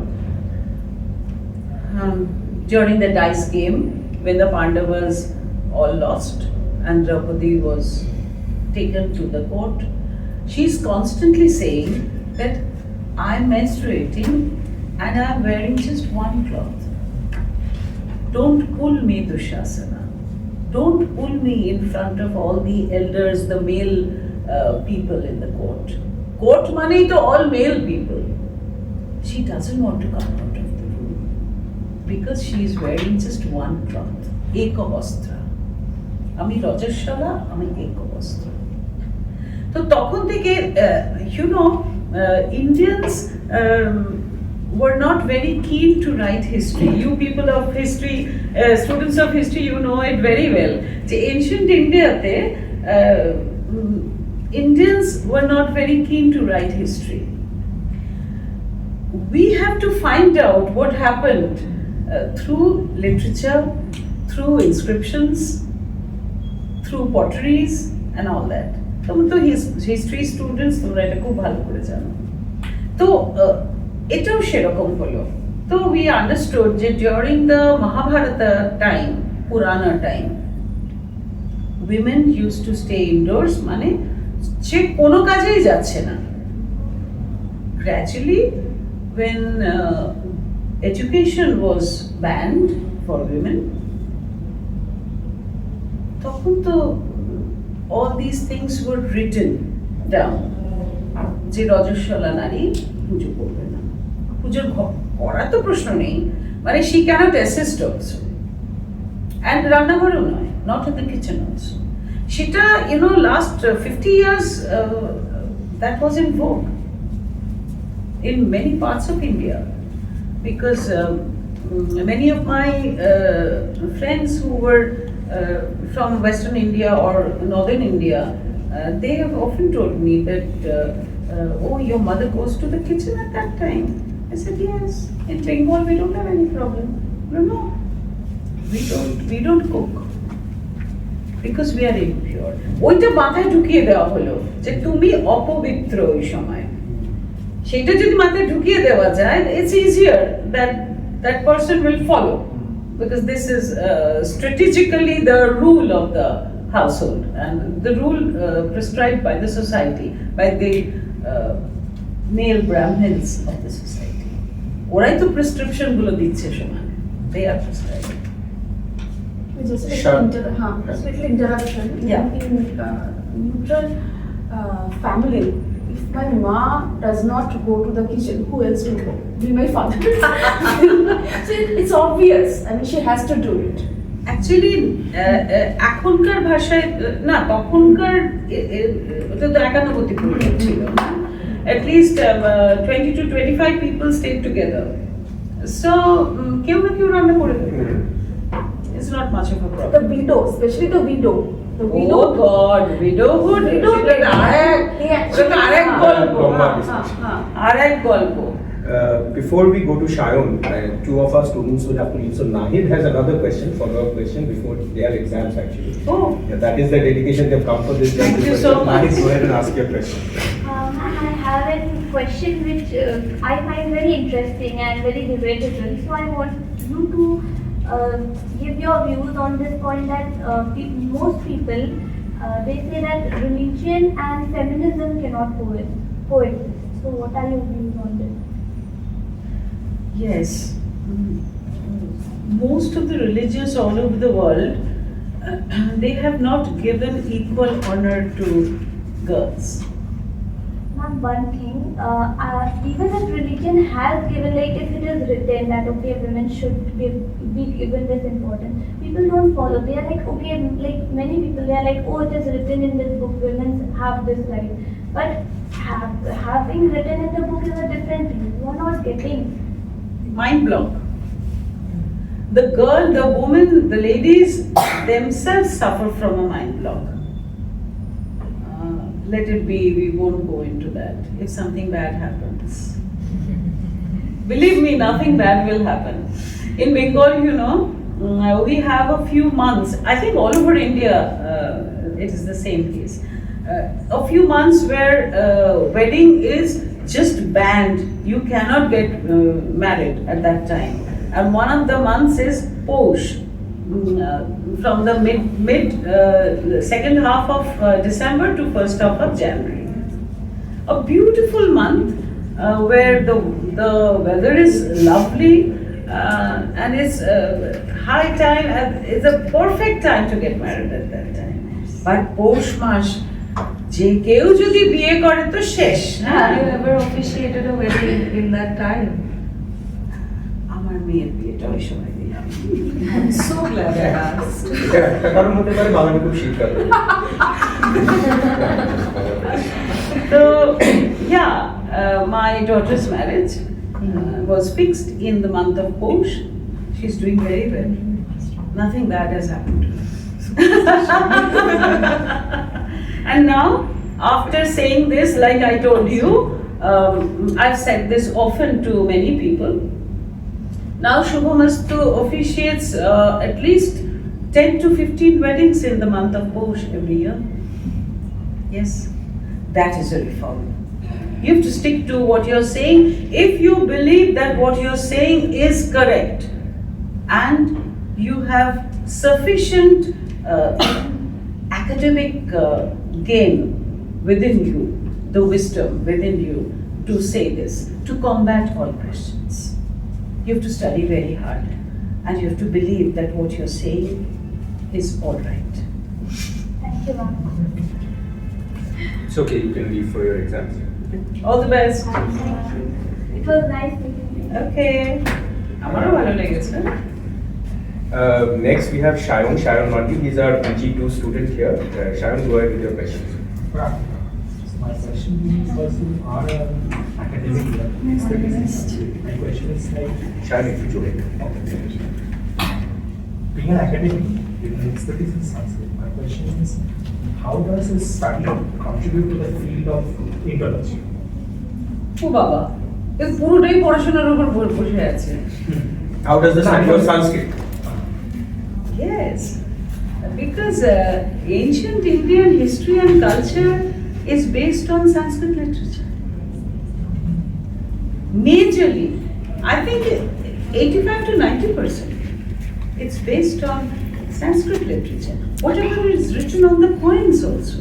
during the dice game, when the Pandavas all lost and Draupadi was taken to the court, she's constantly saying that I'm menstruating and I'm wearing just one cloth. Don't pull me, Dushasana. Don't pull me in front of all the elders, the male people in the court. Court money to all male people. She doesn't want to come out of the room because she is wearing just one cloth. Ekavastra. Ami Rajashala, Ami Ekavastra. So তখন থেকে, you know, Indians were not very keen to write history. You people of history, students of history, you know it very well. The ancient India, Indians were not very keen to write history. We have to find out what happened through literature, through inscriptions, through potteries and all that. তোমরা তো history students, তোমরা এটা খুব ভালো করে জানো। তো এটাও সেরকম হলো। তো we understood যে during the Mahabharata time, Purana time, women used to stay indoors, মানে সে কোনো কাজেই যাচ্ছে না। Gradually, when education was banned for women, তখন তো all these things were written down, যে রজস্বলা নারী পুজো করবে না, পুজোর করা তো প্রশ্ন নেই, মানে she cannot assist also, and রান্নাঘরেও নয়, not in the kitchen also. সেটা, you know, last 50 years that was in vogue in many parts of India, because many of my friends who were from Western India or Northern India, they have often told me that, oh, your mother goes to the kitchen at that time. I said, yes, in Bengal we don't have any problem. No, we don't cook because we are impure. ওইটা মাথায় ঢুকিয়ে দেওয়া হলো যে তুমি অপবিত্র ওই সময়। সেটা যদি মাথায় ঢুকিয়ে দেওয়া যায়, it's easier that that person will follow. because this is strategically the rule of the household and the rule prescribed by the society, by the male Brahmins of the society. ওরাই তো প্রেসক্রিপশন গুলো দিচ্ছে সমান, they are prescribing. Just a Sure. little interruption. Yeah. In neutral family, if my ma does not go to the kitchen, who else will go? Be my father. So it's obvious. I mean, she has to do it. Actually এখনকার ভাষায় না, তখনকার ওটা তো একান্নবর্তী পরিবার ছিল, at least 20 to 25 people stayed together, so কেউ না কেউ রান্না করে দেবে, it's not much of a problem. The widow, especially the widow. The Oh God, widowhood, আরেক গল্প, আরেক গল্প. Before we go to Shayon, two of our students will have to leave. So Nahid has another question, follow-up question before their exams actually. Oh. Yeah, that is the dedication they've come for this. Thank you so much. Nahid, go ahead and ask your question. I have a question which I find very interesting and very debatable. So I want you to give your views on this point that most people they say that religion and feminism cannot coexist. So what are your views on this? Yes, most of the religions all over the world, they have not given equal honor to girls. Ma'am, one thing, even if religion has given, like if it is written that okay, women should be given this importance, people don't follow. They are like, okay, like many people, they are like, oh, it is written in this book, women have this right. But having written in the book is a different thing. You are not getting. Mind block. The girl, the woman, the ladies themselves suffer from a mind block. Let it be, we won't go into that. If something bad happens, believe me, nothing bad will happen. In Bengal, you know, we have a few months, I think all over India, it is the same case. A few months where wedding is just banned. You cannot get married at that time. And one of the months is Posh, from the mid second half of December to first half of January. A beautiful month where the weather is lovely and it's high time, and it's a perfect time to get married at that time. But Posh মাস যে কেউ যদি বিয়ে করে তো শেষ. Have you ever officiated a wedding in that time? আমার মেয়ের বিয়েটা ওই সময় দিলাম. I'm so glad I asked. একটা কারণ হতে পারে বাঙালি খুব শীতকাল। So yeah, my daughter's marriage was fixed in the month of Posh. She's doing very well. Nothing bad has happened to her. And now, after saying this, like I told you, I've said this often to many people. Now Shubhamastu officiates at least 10 to 15 weddings in the month of Posh every year. Yes, that is a reform. You have to stick to what you're saying. If you believe that what you're saying is correct and you have sufficient academic gain within you, the wisdom within you to say this, to combat all questions. You have to study very hard and you have to believe that what you're saying is all right. Thank you, ma'am. It's okay, you can leave for your exams. All the best. It was nice meeting you. Okay. আমারও ভালো লেগেছে. Next we have Shayon Mandi. He's our PG2 student here. Shayon, go ahead with your questions. My question was you are an academic expertise. My question is like, Shayon, if you join. being an academic with an expertise in Sanskrit, my question is, how does this study contribute to the field of Indology? ও বাবা, এই পুরোটাই পড়াশোনার উপর বসে আছে. How does the study of Sanskrit? Yes, because ancient Indian history and culture is based on Sanskrit literature. Majorly, I think 85 to 90%. It's based on Sanskrit literature. Whatever is written on the coins also.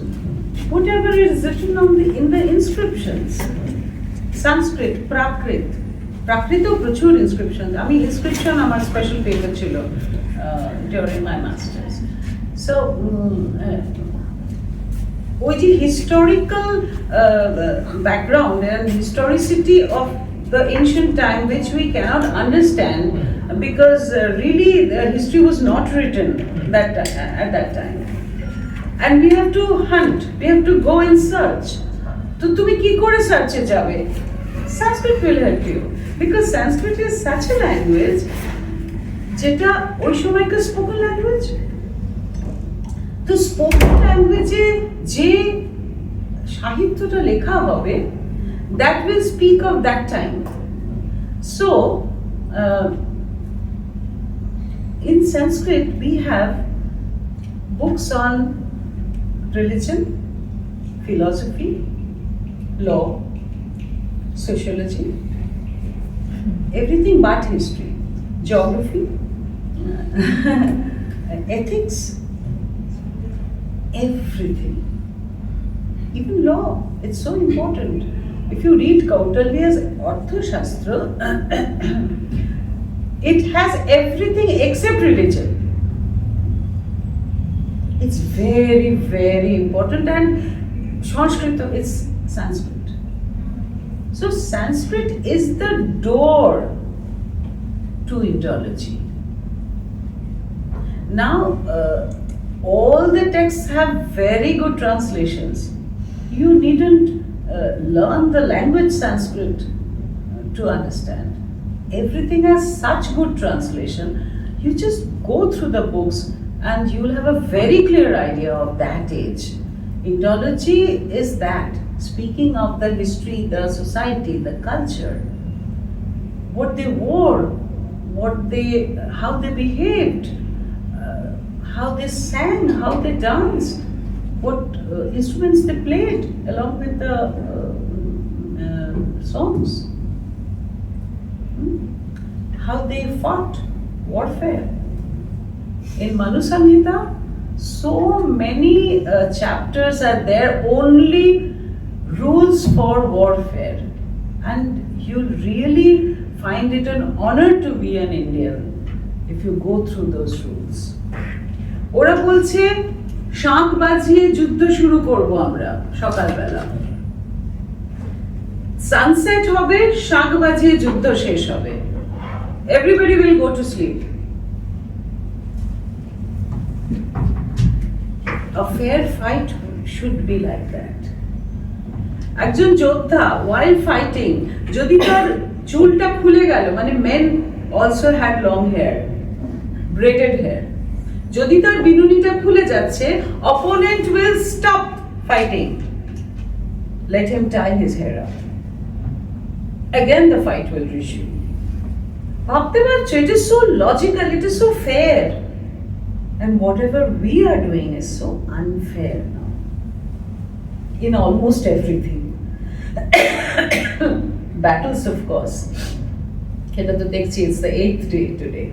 Whatever is written on in the inscriptions. Sanskrit, Prakrit. Prakrito প্রচুর inscriptions. আমি inscription আমার special paper ছিল during my masters. So, ওই যে historical background and historicity of the ancient time which we cannot understand because really the history was not written at that time. And we have to hunt, we have to go and search. তো তুমি কি করে সার্চে যাবে? Sanskrit will help you because Sanskrit is such a language যেটা ওই সময়কার spoken language. তো spoken language এ যে সাহিত্যটা লেখা হবে that will speak of that time. So in Sanskrit we have books on religion, philosophy, law, sociology, everything but history, geography, ethics, everything. Even law, it's so important. If you read Kautilya's Arthashastra, it has everything except religion. It's very, very important, and Sanskrit is Sanskrit. So Sanskrit is the door to Indology. Now, all the texts have very good translations. You needn't learn the language Sanskrit to understand. Everything has such good translation. You just go through the books and you'll have a very clear idea of that age. Indology is that, speaking of the history, the society, the culture, what they wore, how they behaved, how they sang, how they danced, what instruments they played along with the songs, how they fought, warfare. In Manu Samhita, so many chapters are there, only rules for warfare, and you'll really find it an honor to be an Indian if you go through those rules. ওরা বলছে শাঁখ বাজিয়ে যুদ্ধ শুরু করব আমরা সকালবেলা, sunset হবে, শাঁখ বাজিয়ে যুদ্ধ শেষ হবে, everybody will go to sleep. A fair fight should be like that. একজন যোদ্ধা while fighting যদি তার চুলটা খুলে গেল, মানে men also had long hair, braided hair, যদি তার বিনুনিটা খুলে যাচ্ছে, opponent will stop fighting, let him tie his hair up, again the fight will resume. ভাবতে পারছো, it is so logical, it is so fair. And whatever we are doing is so unfair now, in almost everything. Battles, of course. It's the 8th day today.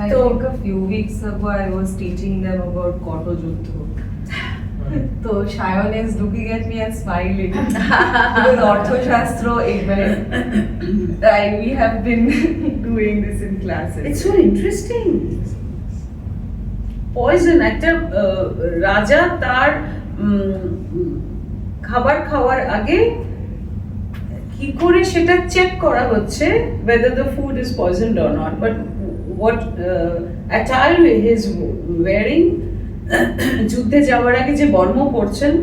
I think a few weeks ago I was teaching them about Koto Juddho. So Shayon is looking at me and smiling. Because Arthashastra, we have been doing this in classes. It's so interesting. Poison, একটা রাজা তার খাবার খাওয়ার আগে কি করে সেটা check করা হচ্ছে whether the food is poisoned or not, but what attire he is wearing, যুদ্ধে যাওয়ার আগে যে বর্ম পরছেন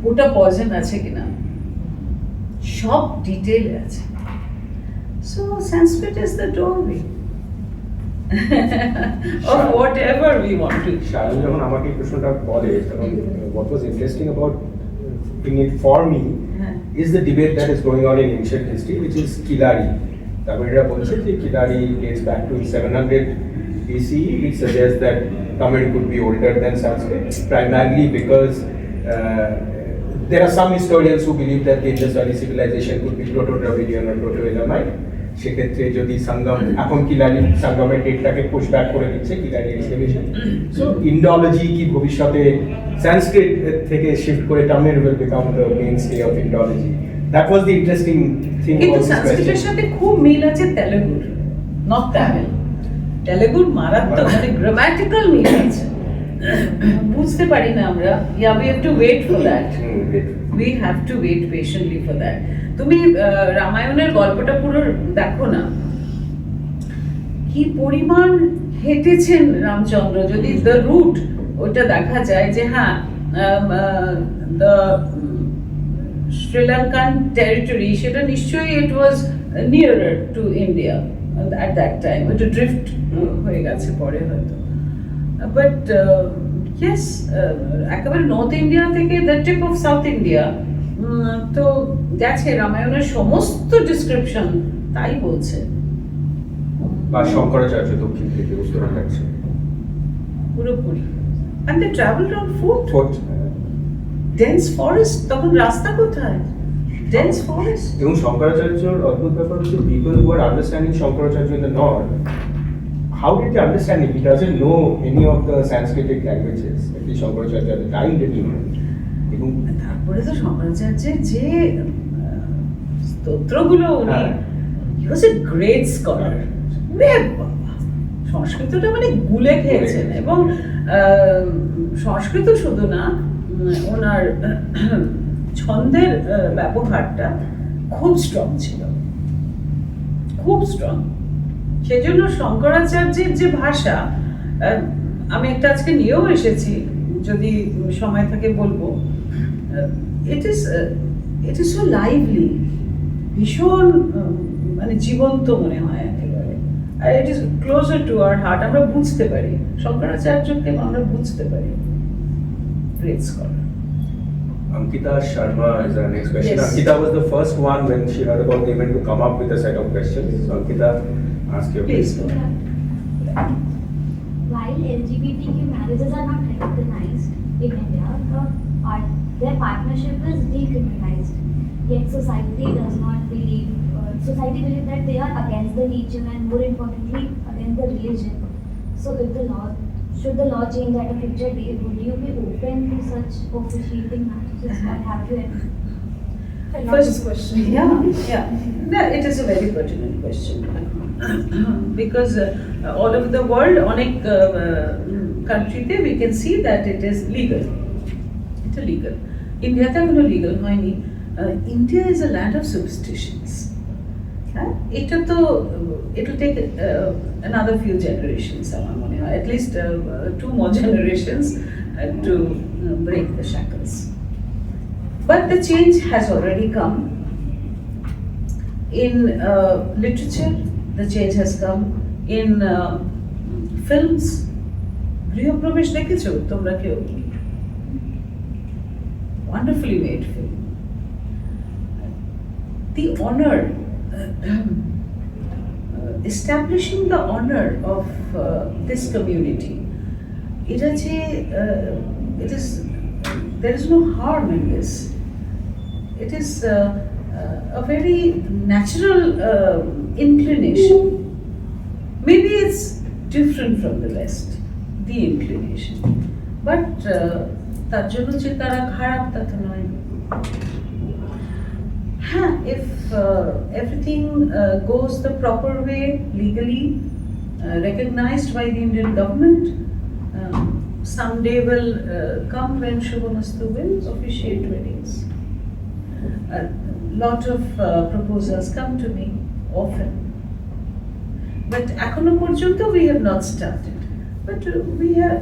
ওটা পয়জন আছে কিনা, সব ডিটেইল আছে. So Sanskrit is the doorway of whatever we want to. Sharon যখন আমাকে এই প্রশ্নটা বলে, তখন what was interesting about it for me is the debate that is going on in ancient history, which is Kilari. Tamilra বলছে যে Kilari dates back to 700 BCE. It suggests that Tamil could be older than Sanskrit, primarily because there are some historians who believe that the Indus Valley civilization could be Proto-Dravidian or Proto-Elamite. সেক্ষেত্রে যদি সঙ্গম এখন কিলারি সঙ্গমের ডেটটাকে push back করে দিচ্ছে কিলারি excavation. So ইন্ডোলজি কি ভবিষ্যতে সংস্কৃত থেকে shift করে Tamil will become the mainstay of Indology? That was the interesting thing কিন্তু about this সংস্কৃতের question. সাথে খুব মিল আছে তেলুগুর, নট তামিল। তেলুগুর মারাত্মক, মানে গ্রামাটিক্যাল মিল আছে, বুঝতে পারি না আমরা। Yeah, we have to wait for that. We have to wait patiently for that. তুমি রামায়ণের গল্পটা পুরো দেখো না, কি পরিমাণ হেঁটেছেন রামচন্দ্র। যদি দ্য রুট ওটা দেখা যায় যে হ্যাঁ, দ্য শ্রীলঙ্কান টেরিটরি, সেটা নিশ্চয়ই it was nearer to India at that time, ওটা ড্রিফট হয়ে গেছে পরে হয়তো। বাট ইয়েস, একেবারে নর্থ ইন্ডিয়া থেকে the tip of south India তো গেছে। রামায়ণের সমস্ত ডিসক্রিপশন তাই বলছে। বা শঙ্করাচার্য দক্ষিণ থেকে উত্তর যাচ্ছে পুরোপুরি। And they traveled on foot. Foot. Dense forest, তখন রাস্তা কোথায়? Dense forest. এবং শঙ্করাচার্যর অদ্ভুত ব্যাপার হচ্ছে people who are understanding Shankaracharya in the north, how did they understand it? He doesn't know any of the Sanskritic languages. At least Shankaracharya at the time didn't know. এবং তারপরে তো শঙ্করাচার্যের যে স্তোত্রগুলো, উনি he was a great scholar. সংস্কৃতটা মানে গুলে খেয়েছেন। এবং সংস্কৃত শুধু না, ওনার ছন্দের ব্যবহারটা খুব স্ট্রং ছিল, খুব স্ট্রং। সেজন্য শঙ্করাচার্যের যে ভাষা, আমি একটা আজকে নিয়েও এসেছি, যদি সময় থাকে বলবো। ইট ইজ সো লাইভলি, ভীষণ মানে জীবন্ত মনে হয় একেবারে। আর it is closer to our heart, আমরা বুঝতে পারি শঙ্করাচার্যকে, আমরা বুঝতে পারি। Great scholar. Ankita Sharma is our next question. Yes. Ankita was the first one when she heard about the event to come up with a set of questions. So Ankita, ask your Please question. go. While LGBTQ marriages are not recognized in India, their partnership is decriminalized. Yet society does not believe, society believes that they are against the religion and more importantly against the religion. So if the law, should the law change at a future date, would you be open to such officiating marriages or have you ever? First question. Yeah. No, it is a very pertinent question. Because all over the world, অনেক countryতে we can see that it is legal. It's illegal. ইন্ডিয়াতে এখনো legal হয়নি। India is a land of superstitions. এটা তো it will take another few generations, আমার মনে হয়, at least 2 more generations to break the shackles. But the change has already come. In literature, the change has come. In films, গৃহপ্রবেশ দেখেছো তোমরা কেউ? Wonderfully made film. The honor, establishing the honor of this community. There is no harm in this. It is a very natural inclination. Maybe it's different from the West, the inclination. But তার জন্য যে তারা খারাপ তা তো নয়। হ্যাঁ, if everything goes the proper way, legally recognized by the Indian government, someday will come when Shubhamastu will officiate weddings. A lot of proposals come to me often, but এখনো পর্যন্ত we have not started. But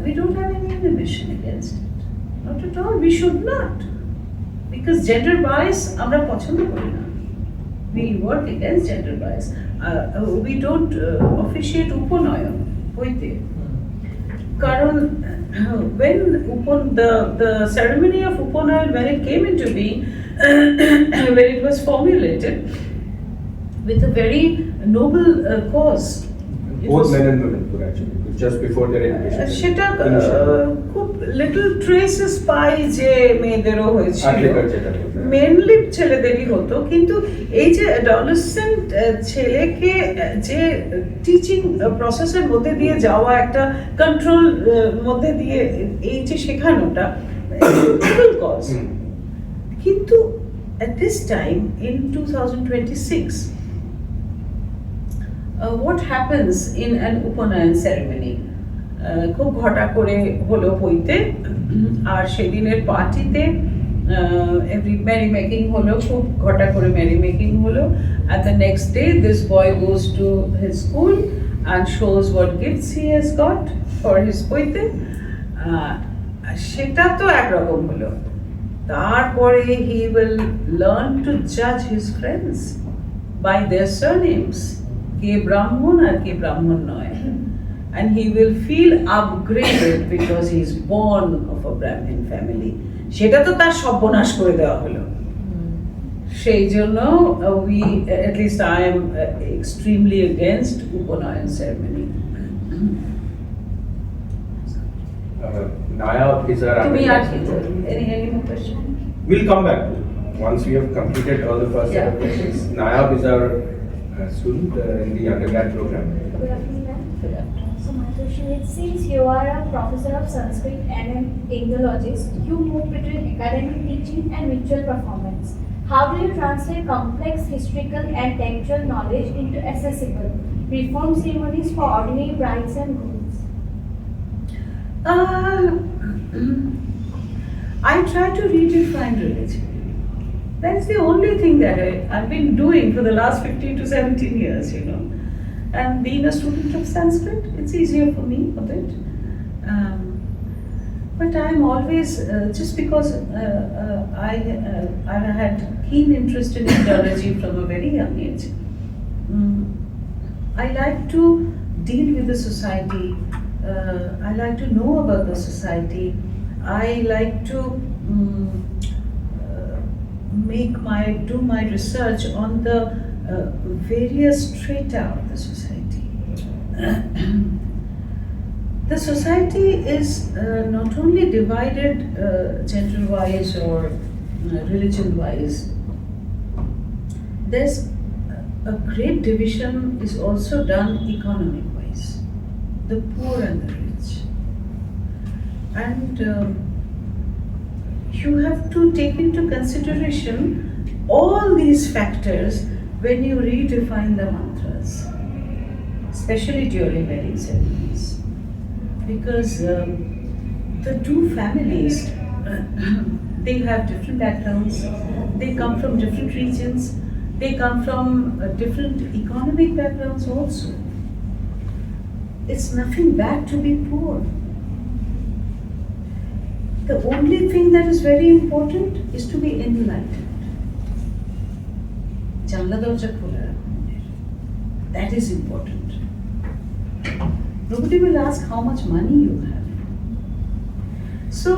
we don't have any inhibition against it. Not at all. We should not, because gender bias আমরা পছন্দ করি না. We work against gender bias. We don't officiate উপনয়ন হইতে, কারণ when the ceremony of উপনয়ন, when it came into being, when it was formulated with a very noble cause, Both men and women could actually, just before their education. সেটা খুব little traces পাই যে মেয়েদেরও হয়েছিল, mainly ছেলেদেরই হতো, কিন্তু এই যে adolescent ছেলেকে যে টিচিং প্রসেসের মধ্যে দিয়ে যাওয়া, একটা কন্ট্রোল মধ্যে দিয়ে এই যে শেখানোটা কজ। কিন্তু at this time in 2026 what happens in an upanayan ceremony, খুব ঘটা করে হলো হইতে, আর সেদিনের পার্টিতে এভরি ম্যারি মেকিং হলো, খুব ঘটা করে ম্যারি মেকিং হলো, and the next day this boy goes to his school and shows what gifts he has got for his হইতে। সেটা তো একরকম হলো। তারপরে he will learn to judge his friends by their surnames, কে ব্রাহ্মণ আর কে ব্রাহ্মণ নয়, and he will feel upgraded because he is born of a Brahmin family. সেটা তো তার সর্বনাশ করে দেওয়া হলো। সেই জন্য we, at least I am extremely against Upanayan ceremony. Naya is our any more question? We'll come back once we have completed all the first set of questions. Naya is our student in the undergrad program. Good afternoon, ma'am. So my question is, since you are a professor of Sanskrit and an Indologist, you move between academic teaching and ritual performance. How do you translate complex historical and textual knowledge into accessible, reform ceremonies for ordinary brides and grooms? I try to redefine religion. That's the only thing that I've been doing for the last 15 to 17 years, you know. And being a student of Sanskrit, it's easier for me a bit. But I'm always, just because I had keen interest in Indology from a very young age, I like to deal with the society. I like to know about the society. I like to do my research on the various strata of the society. The society is not only divided gender-wise or religion-wise. There's a great division is also done economic-wise. The poor and the rich. And you have to take into consideration all these factors when you redefine the mantras, especially during wedding ceremonies. Because the two families, they have different backgrounds, they come from different regions, they come from different economic backgrounds also. It's nothing bad to be poor. The only thing that is very important is to be enlightened. That is important. Nobody will ask how much money you have. So,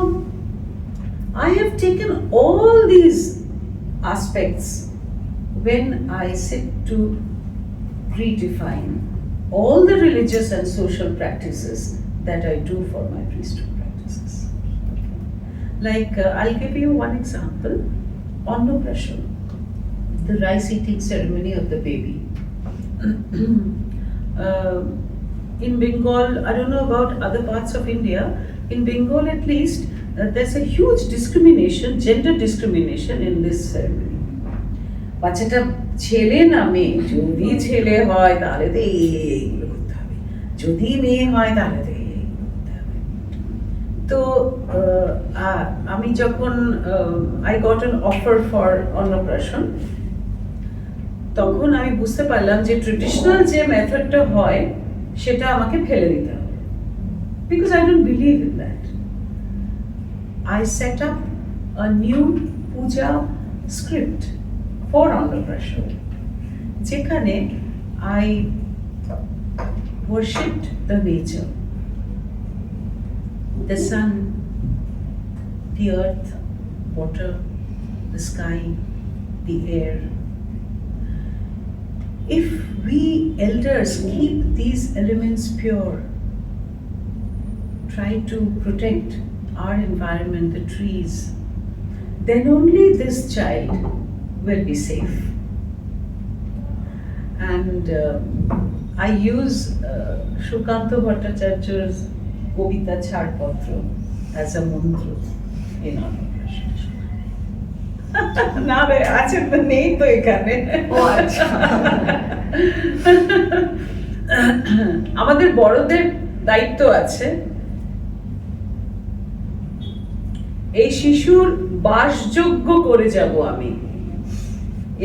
I have taken all these aspects when I sit to redefine all the religious and social practices that I do for my priesthood practices. Like, I'll give you one example. Annaprashan, the rice eating ceremony of the baby. In Bengal, I don't know about other parts of India, in Bengal at least, there's a huge discrimination, gender discrimination in this ceremony. বাচ্চাটা ছেলে না মেয়ে, যদি ছেলে হয় তাহলে তো এইগুলো করতে হবে, যদি মেয়ে হয় তাহলে তো এইগুলো করতে হবে। তো আমি যখন I got an offer for Annaprashan, তখন আমি বুঝতে পারলাম যে ট্রেডিশনাল যে মেথডটা হয় সেটা আমাকে ফেলে দিতে হবে, because I don't believe in that. I set up a new puja script for Annaprashan, যেখানে I worshipped the nature, the sun, the earth, water, the sky, the air. if we elders keep these elements pure, try to protect our environment, the trees, then only this child will be safe. And I use Shukanto Bhattacharya's Kobita Chharpatra as a mantra in our profession. না রে আছে তো নেই তো এখানে ও আচ্ছা আমাদের বড়দের দায়িত্ব আছে এই শিশুর বাসযোগ্য করে যাব আমি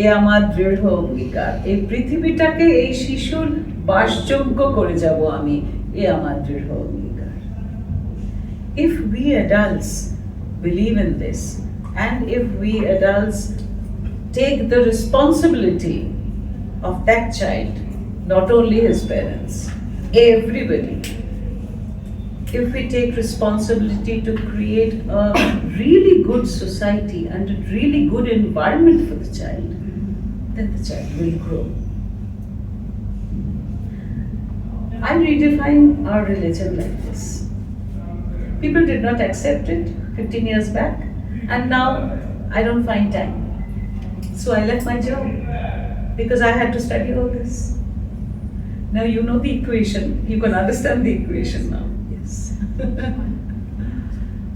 এ আমার দৃঢ় অঙ্গীকার এই পৃথিবীটাকে এই শিশুর বাসযোগ্য করে যাব আমি এ আমার দৃঢ় অঙ্গীকার if we adults believe in this and if we adults take the responsibility of that child, not only his parents, everybody, if we take responsibility to create a really good society and a really good environment for the child, then the child will grow. I redefine our religion like this. People did not accept it 15 years back, and now I don't find time. So I left my job because I had to study all this. Now you know the equation, you can understand the equation now. Yes.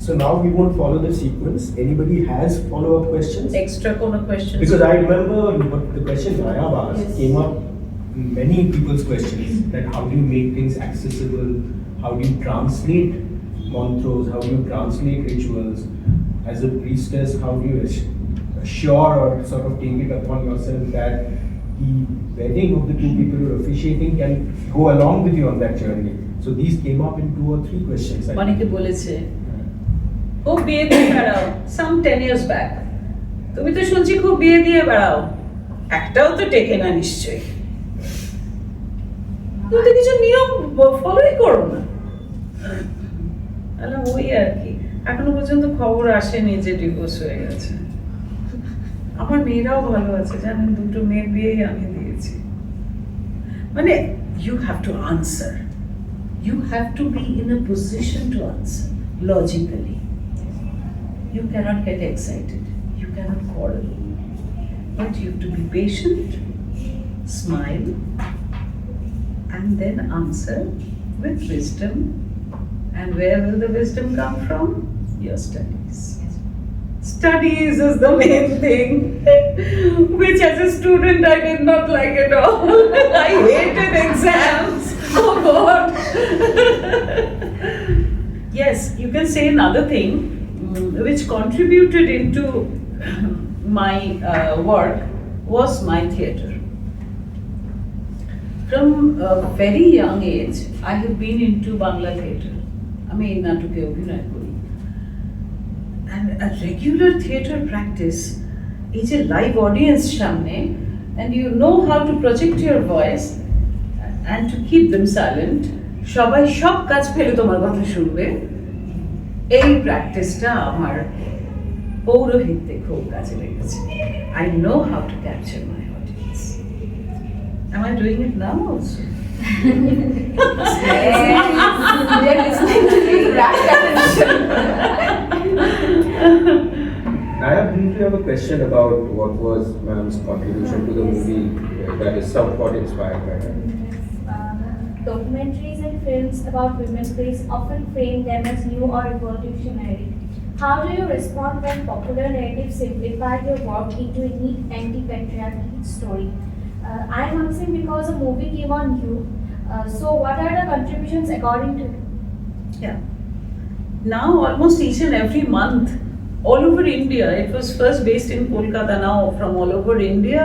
So now we won't follow the sequence. Anybody has follow-up questions? Extra questions. Because I remember what the question Nayab asked came up in many people's questions. That how do you make things accessible? How do you translate mantras? How do you translate rituals? As a priestess, how do you assure or sort of take it upon yourself that the wedding of the two people who are officiating can go along with you on that journey? So these came up in 2 or 3 questions. অনেকে বলেছে ও বিয়ে দিয়ে বেড়াও some 10 years back তুমি তো শুনছি খুব বিয়ে দিয়ে বেড়াও একটাও তো টেকে না নিশ্চয়ই তুমি তো কিছু নিয়ম ফলোই করো না আলা ওই আর কি এখনো পর্যন্ত খবর আসেনি যে ডিভোর্স হয়ে গেছে আমার মেয়েরাও ভালো আছে জানেন দুটো মেয়ের বিয়েই আমি দিয়েছি মানে you have to answer you have to be in a position to answer logically you cannot get excited you cannot quarrel but you have to be patient smile and then answer with wisdom. And where will the wisdom come from? Your studies. Studies is the main thing, which as a student I did not like at all. I hated exams. Oh God. Yes, you can say another thing which contributed into my work was my theatre. From a very young age, I have been into Bangla theatre. আমি এই নাটকে অভিনয় করি and a regular theatre practice is a live audience সামনে and you know how to project your voice and to keep them silent সবাই সব কাজ ফেলে তোমার কথা শুনবে এই প্র্যাকটিসটা আমার পৌরোহিত্যে খুব কাজে লেগেছে I know how to capture my audience. Am I doing it now also? We are listening to you, rapt attention. Naya, briefly have a question about what was ma'am's contribution to the movie that is somewhat inspired by her. Documentaries and films about women's grace often frame them as new or revolutionary. How do you respond when popular narratives simplify your work into a neat anti-patriarchy story? I'm asking because a movie came on you. So what are the contributions according to you? Yeah. Now almost each and every month, all over India, it was first based in Kolkata, now from all over India,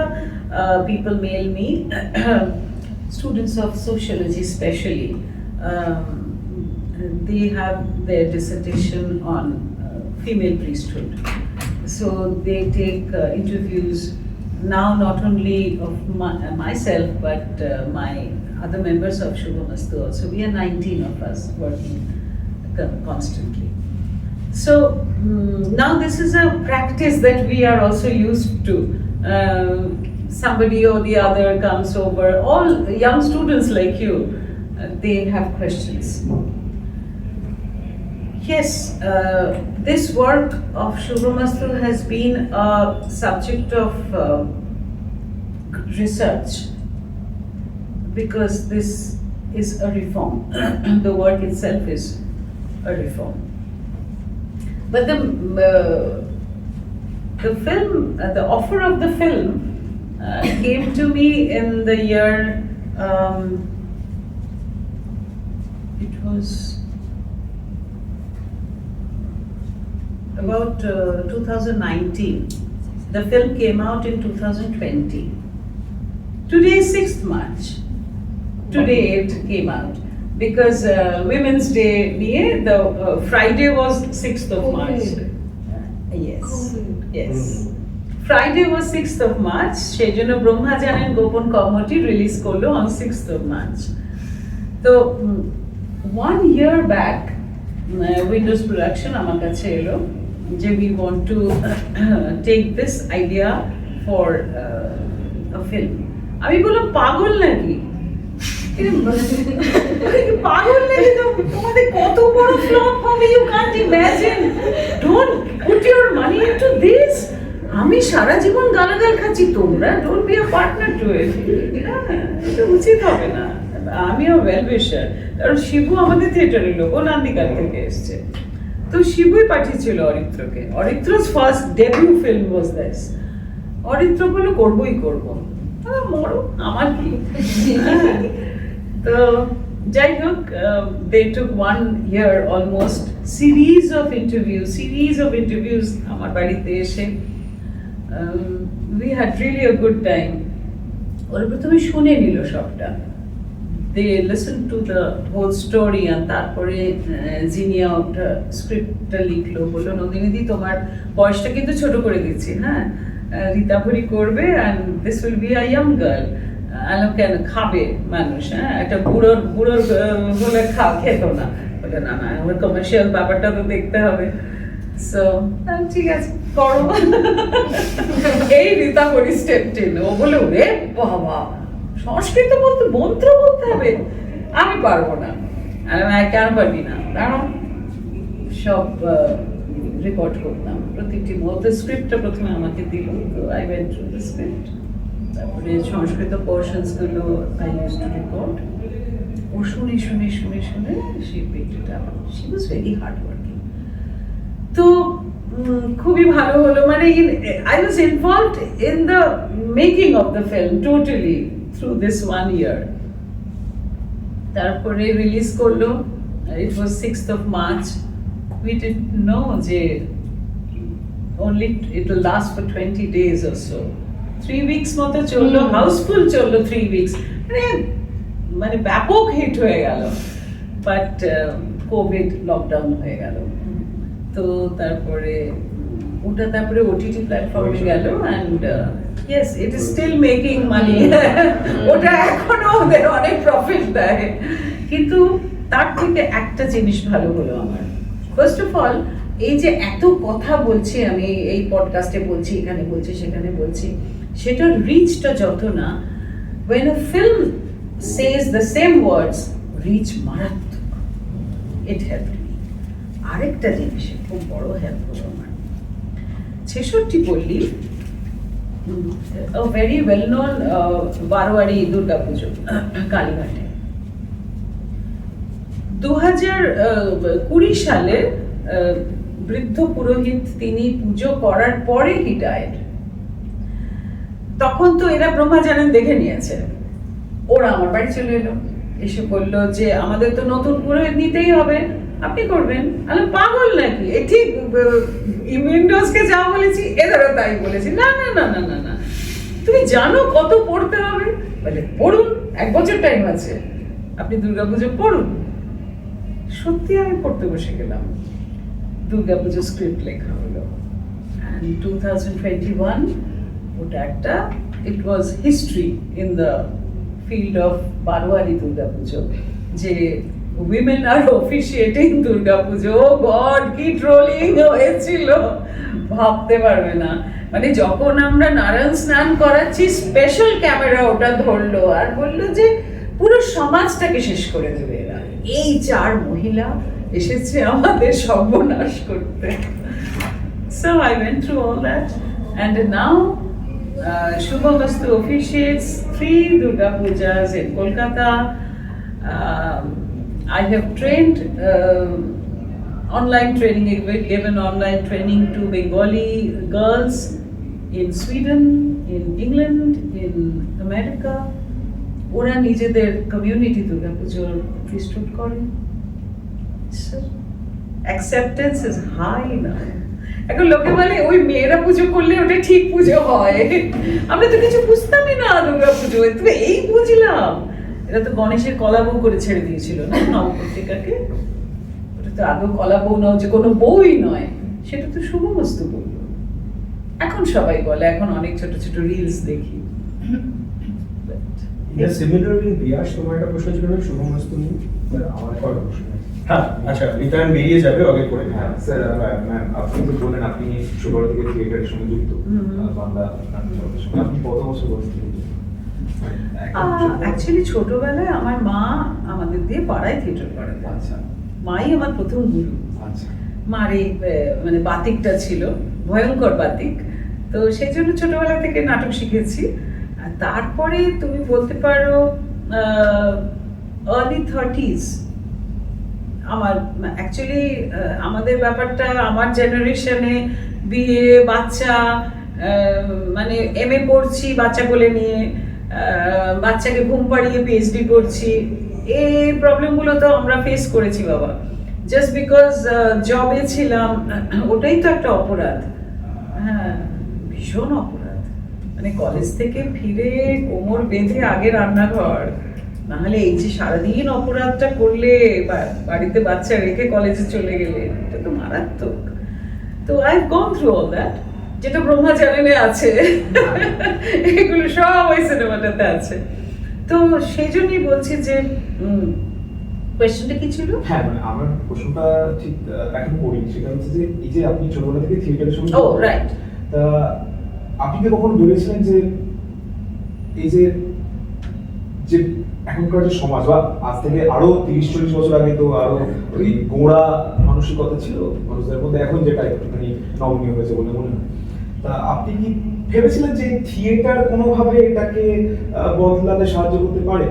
people mail me, students of sociology especially, they have their dissertation on female priesthood. So they take interviews now not only of myself but my other members of Shubhamastu also. We are 19 of us working constantly. So now this is a practice that we are also used to. somebody or the other comes over, all young students like you, they have questions. Yes, this work of Shubhamastu has been a subject of research, because this is a reform. The work itself is a reform. But the film, the offer of the film came to me in the year, it was about 2019. The film came out in 2020. Today is 6th March. Today it came out. Because Women's Day, the Friday was 6th of March. Yes. Yes. Friday was 6th of March. Shejono Brahma Janen Gopon Comedy release korlo on 6th of March. So 1 year back, Windows Production আমার কাছে এলো যে we want to take this idea for a film. আমি বললাম পাগল নাকি? পাগল নাকি? তোমাদের কত বড় ফ্লপ হবে, you can't imagine. Don't put your money into this. আমি সারা জীবন গালাগাল খাচ্ছি, তোমরা don't be a partner to it. এটা উচিত হবে না। আমিও ওয়েল উইশার, কারণ শিবু আমাদের থিয়েটারের লোক, ও নান্দিকার থেকে এসছে। তো শিবুই পাঠিয়েছিল অরিত্রকে। অরিত্র's first debut film was this. Aritra বলল করবই করবো। মরো, আমার কি? তো যাই হোক, they took 1 year almost, series of interviews আমার বাড়িতে এসে। We had really a good time. ওরা প্রথমে শুনে নিল সবটা। They listened to the whole story and তারপরে জিনিয়া ওটা স্ক্রিপ্টটা লিখলো, বললো নন্দিনীদি তোমার বয়সটা কিন্তু ছোট করে দিচ্ছি, হ্যাঁ, রীতাভরি করবে and this will be a young girl. আলো কেন খাবে মানুষ, হ্যাঁ, একটা বুড়োর বলে খেত না, বলে না না আমার কমার্শিয়াল ব্যাপারটা তো দেখতে হবে। সো ঠিক আছে করো। এই রীতাভরি স্টেপ টেন, ও বলে ওরে বাবা সংস্কৃত বলতে মন্ত্র বলতে হবে, আমি পারবো না। কেন পারবি না? কারণ সব রেকর্ড করতাম, প্রতিটি মধ্যে স্ক্রিপ্টটা প্রথমে আমাকে দিল, তো I went through the script, তারপরে সংস্কৃত পোর্শনস গুলো আই ইউজ টু রেকর্ড। ও শুনে শুনে শুনে শুনে she picked it up. She was very hard working. তো খুবই ভালো হলো, মানে I was involved in the making of the film totally through this 1 year. তারপরে রিলিজ করলো, it was 6th of March. We didn't know যে only it will last for 20 days or so. 3 weeks মতো চললো, Housefull চললো 3 weeks, মানে ব্যাপক hit হয়ে গেল। বাট কোভিড লকডাউন হয়ে গেল, তো তারপরে ওটা তারপরে ওটিটি প্ল্যাটফর্মে গেল and yes, it is still making money. ওটা এখনো ওদের অনেক প্রফিট দেয়, কিন্তু তার থেকে একটা জিনিস ভালো হলো আমার। ফার্স্ট অফ অল, এই যে এত কথা বলছি আমি, এই পডকাস্টে বলছি, এখানে বলছি, সেখানে বলছি, সেটার রিচটা যত না, when a film says the same words, reach মারাত্মক। It helped me. আরেকটা জিনিস খুব বড় হেল্প হলো আমার, 66 পল্লী, a very well known বারোয়ারি Durga পুজো কালীঘাটে। 2020 সালে বৃদ্ধ পুরোহিত তিনি পুজো করার পরে হি ডায়েড। তখন তো এরা ব্রহ্মাজানন দেখে নিয়েছে, ওরা আমার বাড়ি চলে এলো, এসে বললো যে আমাদের তো নতুন পুরোহিত নিতেই হবে, আপনি করবেন। আমি পাগল নাকি? ঠিক উইন্ডোজকে যা বলেছি এদেরও তাই বলেছি। না না না না না না, তুমি জানো কত পড়তে হবে? বলে পড়ুন, 1 বছর টাইম আছে, আপনি দুর্গাপুজো পড়ুন। সত্যি আমি পড়তে বসে গেলাম, দুর্গাপুজো স্ক্রিপ্ট লেখা হলো। and 2021 ওটা একটা, it was history in the field of বারোয়ারি Durga Puja, যে women are officiating Durga Puja. Oh God, কি ট্রোলিং হয়েছিল ভাবতে পারবে না। মানে যখন আমরা নারায়ণ স্নান করাচ্ছি স্পেশাল ক্যামেরা ওটা ধরলো আর বললো যে পুরো সমাজটাকে শেষ করে দেবে এরা, এই 4 মহিলা এসেছে আমাদের সর্বনাশ করতে। So I went through all that, and now Shubha Vastu officiates 3 Durga Pujas in Kolkata. I have trained online training, given online training to Bengali girls in Sweden, in England, in America. ওরা নিজেদের community Durga পুজোর প্রিস্টহুড করে। Acceptance is high না। এখন লোকে বলে ওই মেয়েরা পুজো করলে ওটা ঠিক পুজো হয়, আমরা তো কিছু বুঝতামই না দুর্গা পুজো, তবে এই বুঝলাম। এরা তো গণেশের কলা বউ করে ছেড়ে দিয়েছিল না নবপত্রিকাকে, ওটা তো আদৌ কলা বউ নয়, যে কোনো বউই নয়, সেটা তো শুভ বস্তু বললো। এখন সবাই বলে, এখন অনেক ছোট ছোট রিলস দেখি। সিমিলারলি বিয়াস তোমার একটা প্রশ্ন ছিল না শুভমস্তু নিয়ে? আমার একটা প্রশ্ন আছে। হ্যাঁ আচ্ছা, রিটার্ন বেরিয়ে যাবে আগে করে। হ্যাঁ স্যার, ম্যাম আপনি তো বললেন আপনি ছোটবেলা থেকে থিয়েটারের সঙ্গে যুক্ত, বাংলা নাটকের সঙ্গে। আপনি কত বছর বয়স থেকে যুক্ত? অ্যাকচুয়ালি ছোটবেলায় আমার মা আমাদের দিয়ে পাড়ায় থিয়েটার করাতে। আচ্ছা। মাই আমার প্রথম গুরু। আচ্ছা। মার এই মানে বাতিকটা ছিল, ভয়ঙ্কর বাতিক, তো সেই জন্য ছোটবেলা থেকে নাটক শিখেছি। আর তারপরে তুমি বলতে পারো আর্লি 30s আমার অ্যাকচুয়ালি আমাদের ব্যাপারটা, আমার জেনারেশনে বিয়ে, বাচ্চা, মানে MA পড়ছি বাচ্চা কোলে নিয়ে, বাচ্চাকে ঘুম পাড়িয়ে PhD করছি, এই প্রবলেমগুলো তো আমরা ফেস করেছি বাবা। জাস্ট বিকজ জবে ছিলাম, ওটাই তো একটা অপরাধ। হ্যাঁ, ভীষণ অপরাধ। মানে কলেজ থেকে ফিরে কোমর বেঁধে আগে রান্নাঘর, নাহলে এই যে সারাদিন অপরাধটা করলে, বাড়িতে বাচ্চা রেখে কলেজে চলে গেলে, এটা তো মারাত্মক। তো I have gone through all that, যেটা ব্রহ্মচারিণে আছে, এগুলো সব ওই সিনেমাটাতে আছে। তো সেই জন্যই বলছি যে কোয়েশ্চেনটা কি ছিল? হ্যাঁ, মানে আমার প্রশ্নটা ঠিক এখন করিনি, সেটা হচ্ছে যে এই যে আপনি ছোটবেলা থেকে থিয়েটারের সঙ্গে, ও রাইট, তা আপনি কি কখনো ভেবেছিলেন যে এই যে যে এখনকার যে সমাজ, বা আজ থেকে আরো 30-40 বছর আগে তো আরো ওই গোড়া মানসিকতা ছিল মানুষদের মধ্যে, এখন যেটা একটুখানি নমনীয় হয়েছে বলে মনে হয়, তা আপনি কি ভেবেছিলেন যে থিয়েটার কোনোভাবে এটাকে বদলাতে সাহায্য করতে পারে?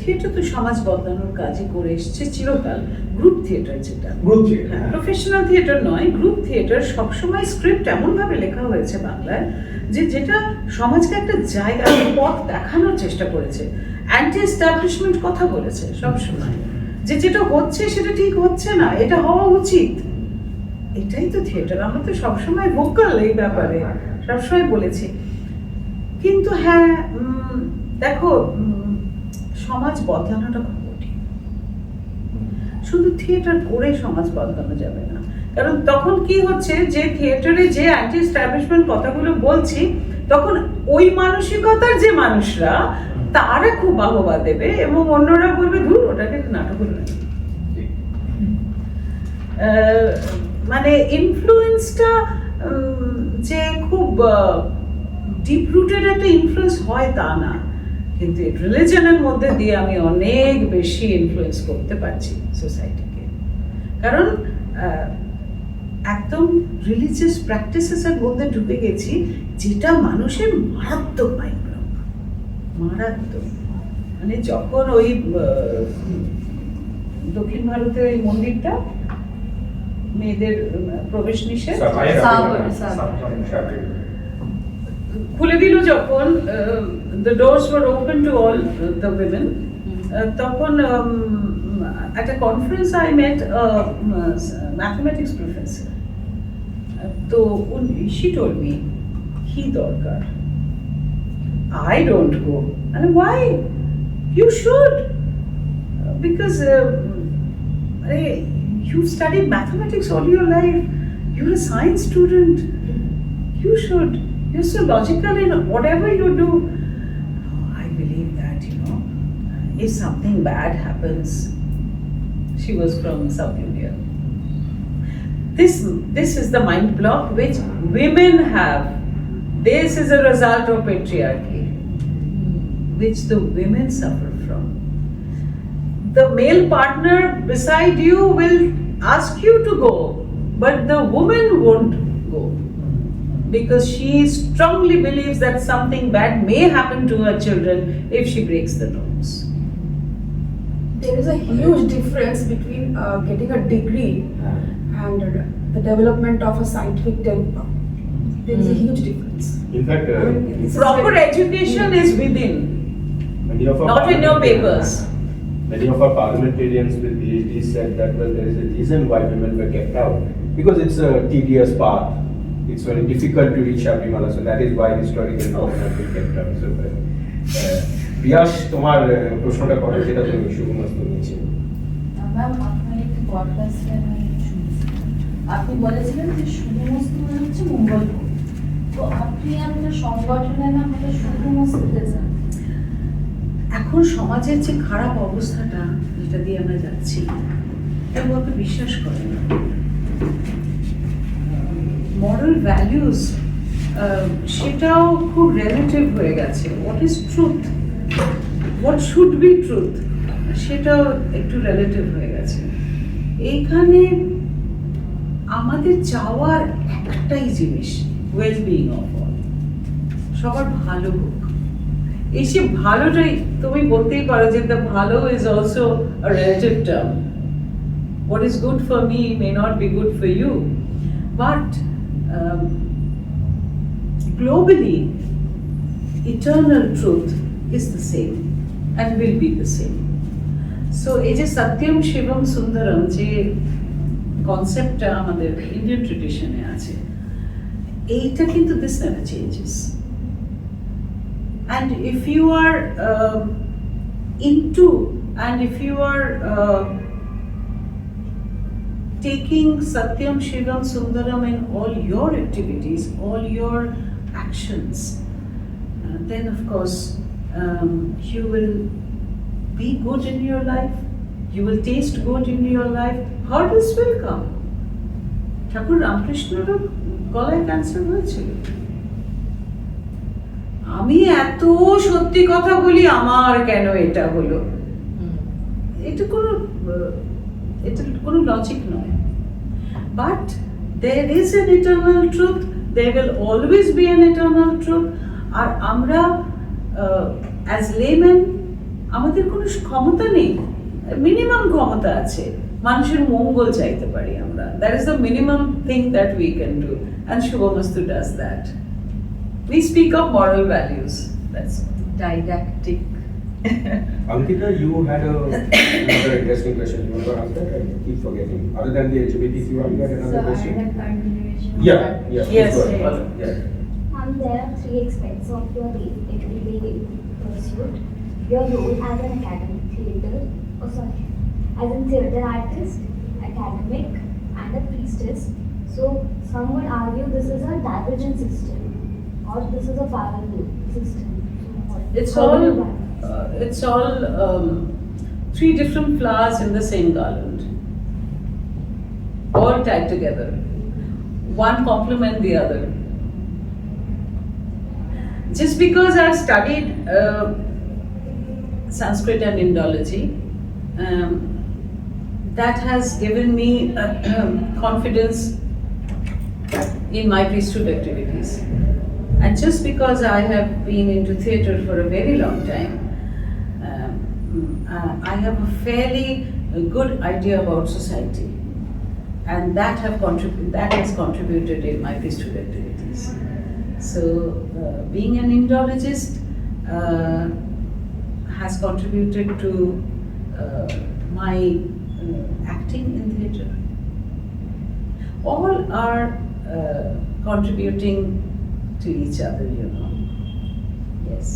থিয়েটার তো সমাজ বদলানোর কাজই করে এসছে চিরকাল। গ্রুপ থিয়েটার, যেটা গ্রুপ থিয়েটার, প্রফেশনাল থিয়েটার নয়, গ্রুপ থিয়েটার সবসময় স্ক্রিপ্ট এমনভাবে লেখা হয়েছে বাংলায় যে যেটা সমাজকে একটা জায়গা, পথ দেখানোর চেষ্টা করেছে। অ্যান্টি এস্টাবলিশমেন্ট কথা বলেছে সবসময়, যে যেটা হচ্ছে সেটা ঠিক হচ্ছে না, এটা হওয়া উচিত। এটাই তো থিয়েটার। আমরা তো সবসময় ভোকাল এই ব্যাপারে, সবসময় বলেছি। কিন্তু হ্যাঁ, দেখো, সমাজ বদলানোটা খুব কঠিন। শুধু থিয়েটার করে সমাজ বদলানো যাবে না, কারণ তখন কি হচ্ছে, যে থিয়েটারে যে অ্যান্টি এস্টাবলিশমেন্ট কথাগুলো বলছি, তখন ওই মানসিকতার যে মানুষরা, তারা খুব বাহবা দেবে এবং অন্যরা বলবে ধুর ওটাকে নাটক হলো না। মানে ইনফ্লুয়েন্সটা যে খুব ডিপ রুটেড একটা ইনফ্লুয়েন্স হয় তা না, কিন্তু রিলিজনের মধ্যে দিয়ে আমি অনেক বেশি ইনফ্লুয়েন্স করতে পারছি সোসাইটিকে। কারণ একদম রিলিজিয়াস প্র্যাকটিসেসের মধ্যে ঢুকে গেছি, যেটা মানুষের মারাত্মক মাইন্ড ব্লক, মারাত্মক। মানে যখন ওই দক্ষিণ ভারতের ওই মন্দিরটা মেয়েদের প্রবেশ নিষেধ খুলে দিল, যখন the doors were open to all the women, তখন at a conference I met a mathematics professor. So she told me, "Ki dorkar. I don't go." And why? You should, because you've studied mathematics all your life. You're a science student. You should. You're so logical in whatever you do. I believe that, if something bad happens, she was from South India. This is the mind block which women have This is a result of patriarchy, which the women suffer from. The male partner beside you will ask you to go, but the woman won't go because she strongly believes that something bad may happen to her children if she breaks the norms. There is a huge difference between getting a degree and the development of a scientific temper. There is a huge difference. In fact, this is Proper very- education is within, many of our not in your papers. Many of our parliamentarians with PhDs said that, well, there is a reason why women were kept out. Because it's a tedious path. It's very difficult to reach Sabrimala, so that is why historical women have been kept out. So, Prius তোমার প্রশ্নটা করো যেটা তুমি শুভমস্তু নিচে। Ma'am আপনার একটি পডকাস্টে আমি শুনেছিলাম, আপনি বলেছিলেন যে শুভমস্তু মানে হচ্ছে মঙ্গল হোক। তো আপনি আপনার সংগঠনের নাম হলো শুভমস্তুতে যান। এখন সমাজের যে খারাপ অবস্থাটা যেটা দিয়ে আমরা যাচ্ছি, এটা বলতে বিশ্বাস করে না। মরাল ভ্যালুস সেটাও খুব রিলেটিভ হয়ে গেছে। What is truth, what should be truth, সেটাও একটু রিলেটিভ হয়ে গেছে। এইখানে আমাদের চাওয়ার একটাই জিনিস, ওয়েলবিং অফ অল, সবার ভালো হোক। এই সে ভালোটাই তুমি বলতেই পারো যে দ্য ভালো is also a relative term. What is good for me may not be good for you, but globally, eternal truth is the same and will be the same. So, এই যে সত্যম শিবম সুন্দরম যে কনসেপ্টটা আমাদের ইন্ডিয়ান ট্রেডিশনে আছে, এইটা কিন্তু this never changes. And if you are into, and if you are taking Satyam, Shivam, Sundaram in all your activities, all your actions, then of course you will be good in your life, you will taste good in your life, hurdles will come. ঠাকুর রামকৃষ্ণেরও গলায় cancer হয়েছিল। আমি এত সত্যি কথা বলি, আমার কেন এটা হলো, এটা কোনো লজিক নয়। But there is an eternal truth, there will always be an eternal truth. আর আমরা as laymen আমাদের কোনো ক্ষমতা নেই, মিনিমাম ক্ষমতা আছে, মানুষের মঙ্গল চাইতে পারি আমরা। That is the minimum thing that we can do, and Shubhamastu does that. We speak of moral values. That's Didactic. Ankita, you had another interesting question you want to ask that? I keep forgetting. Other than the LGBTQ, you had another question? continuation. Yeah. Yes. Go ahead. Yeah. There are three aspects of your everyday pursuit. Your role as an academic as a theatre artist, academic, and a priestess. So some would argue this is a divergent system, or this is a parallel system. It's all three different flowers in the same garland, all tied together. One complement the other. Just because I've studied Sanskrit and Indology, that has given me confidence in my priesthood activities. And just because I have been into theatre for a very long time, I have a fairly good idea about society, and that has contributed in my priesthood activities. So, being an Indologist has contributed to my acting in theatre. All are contributing to each other, you know. Yes.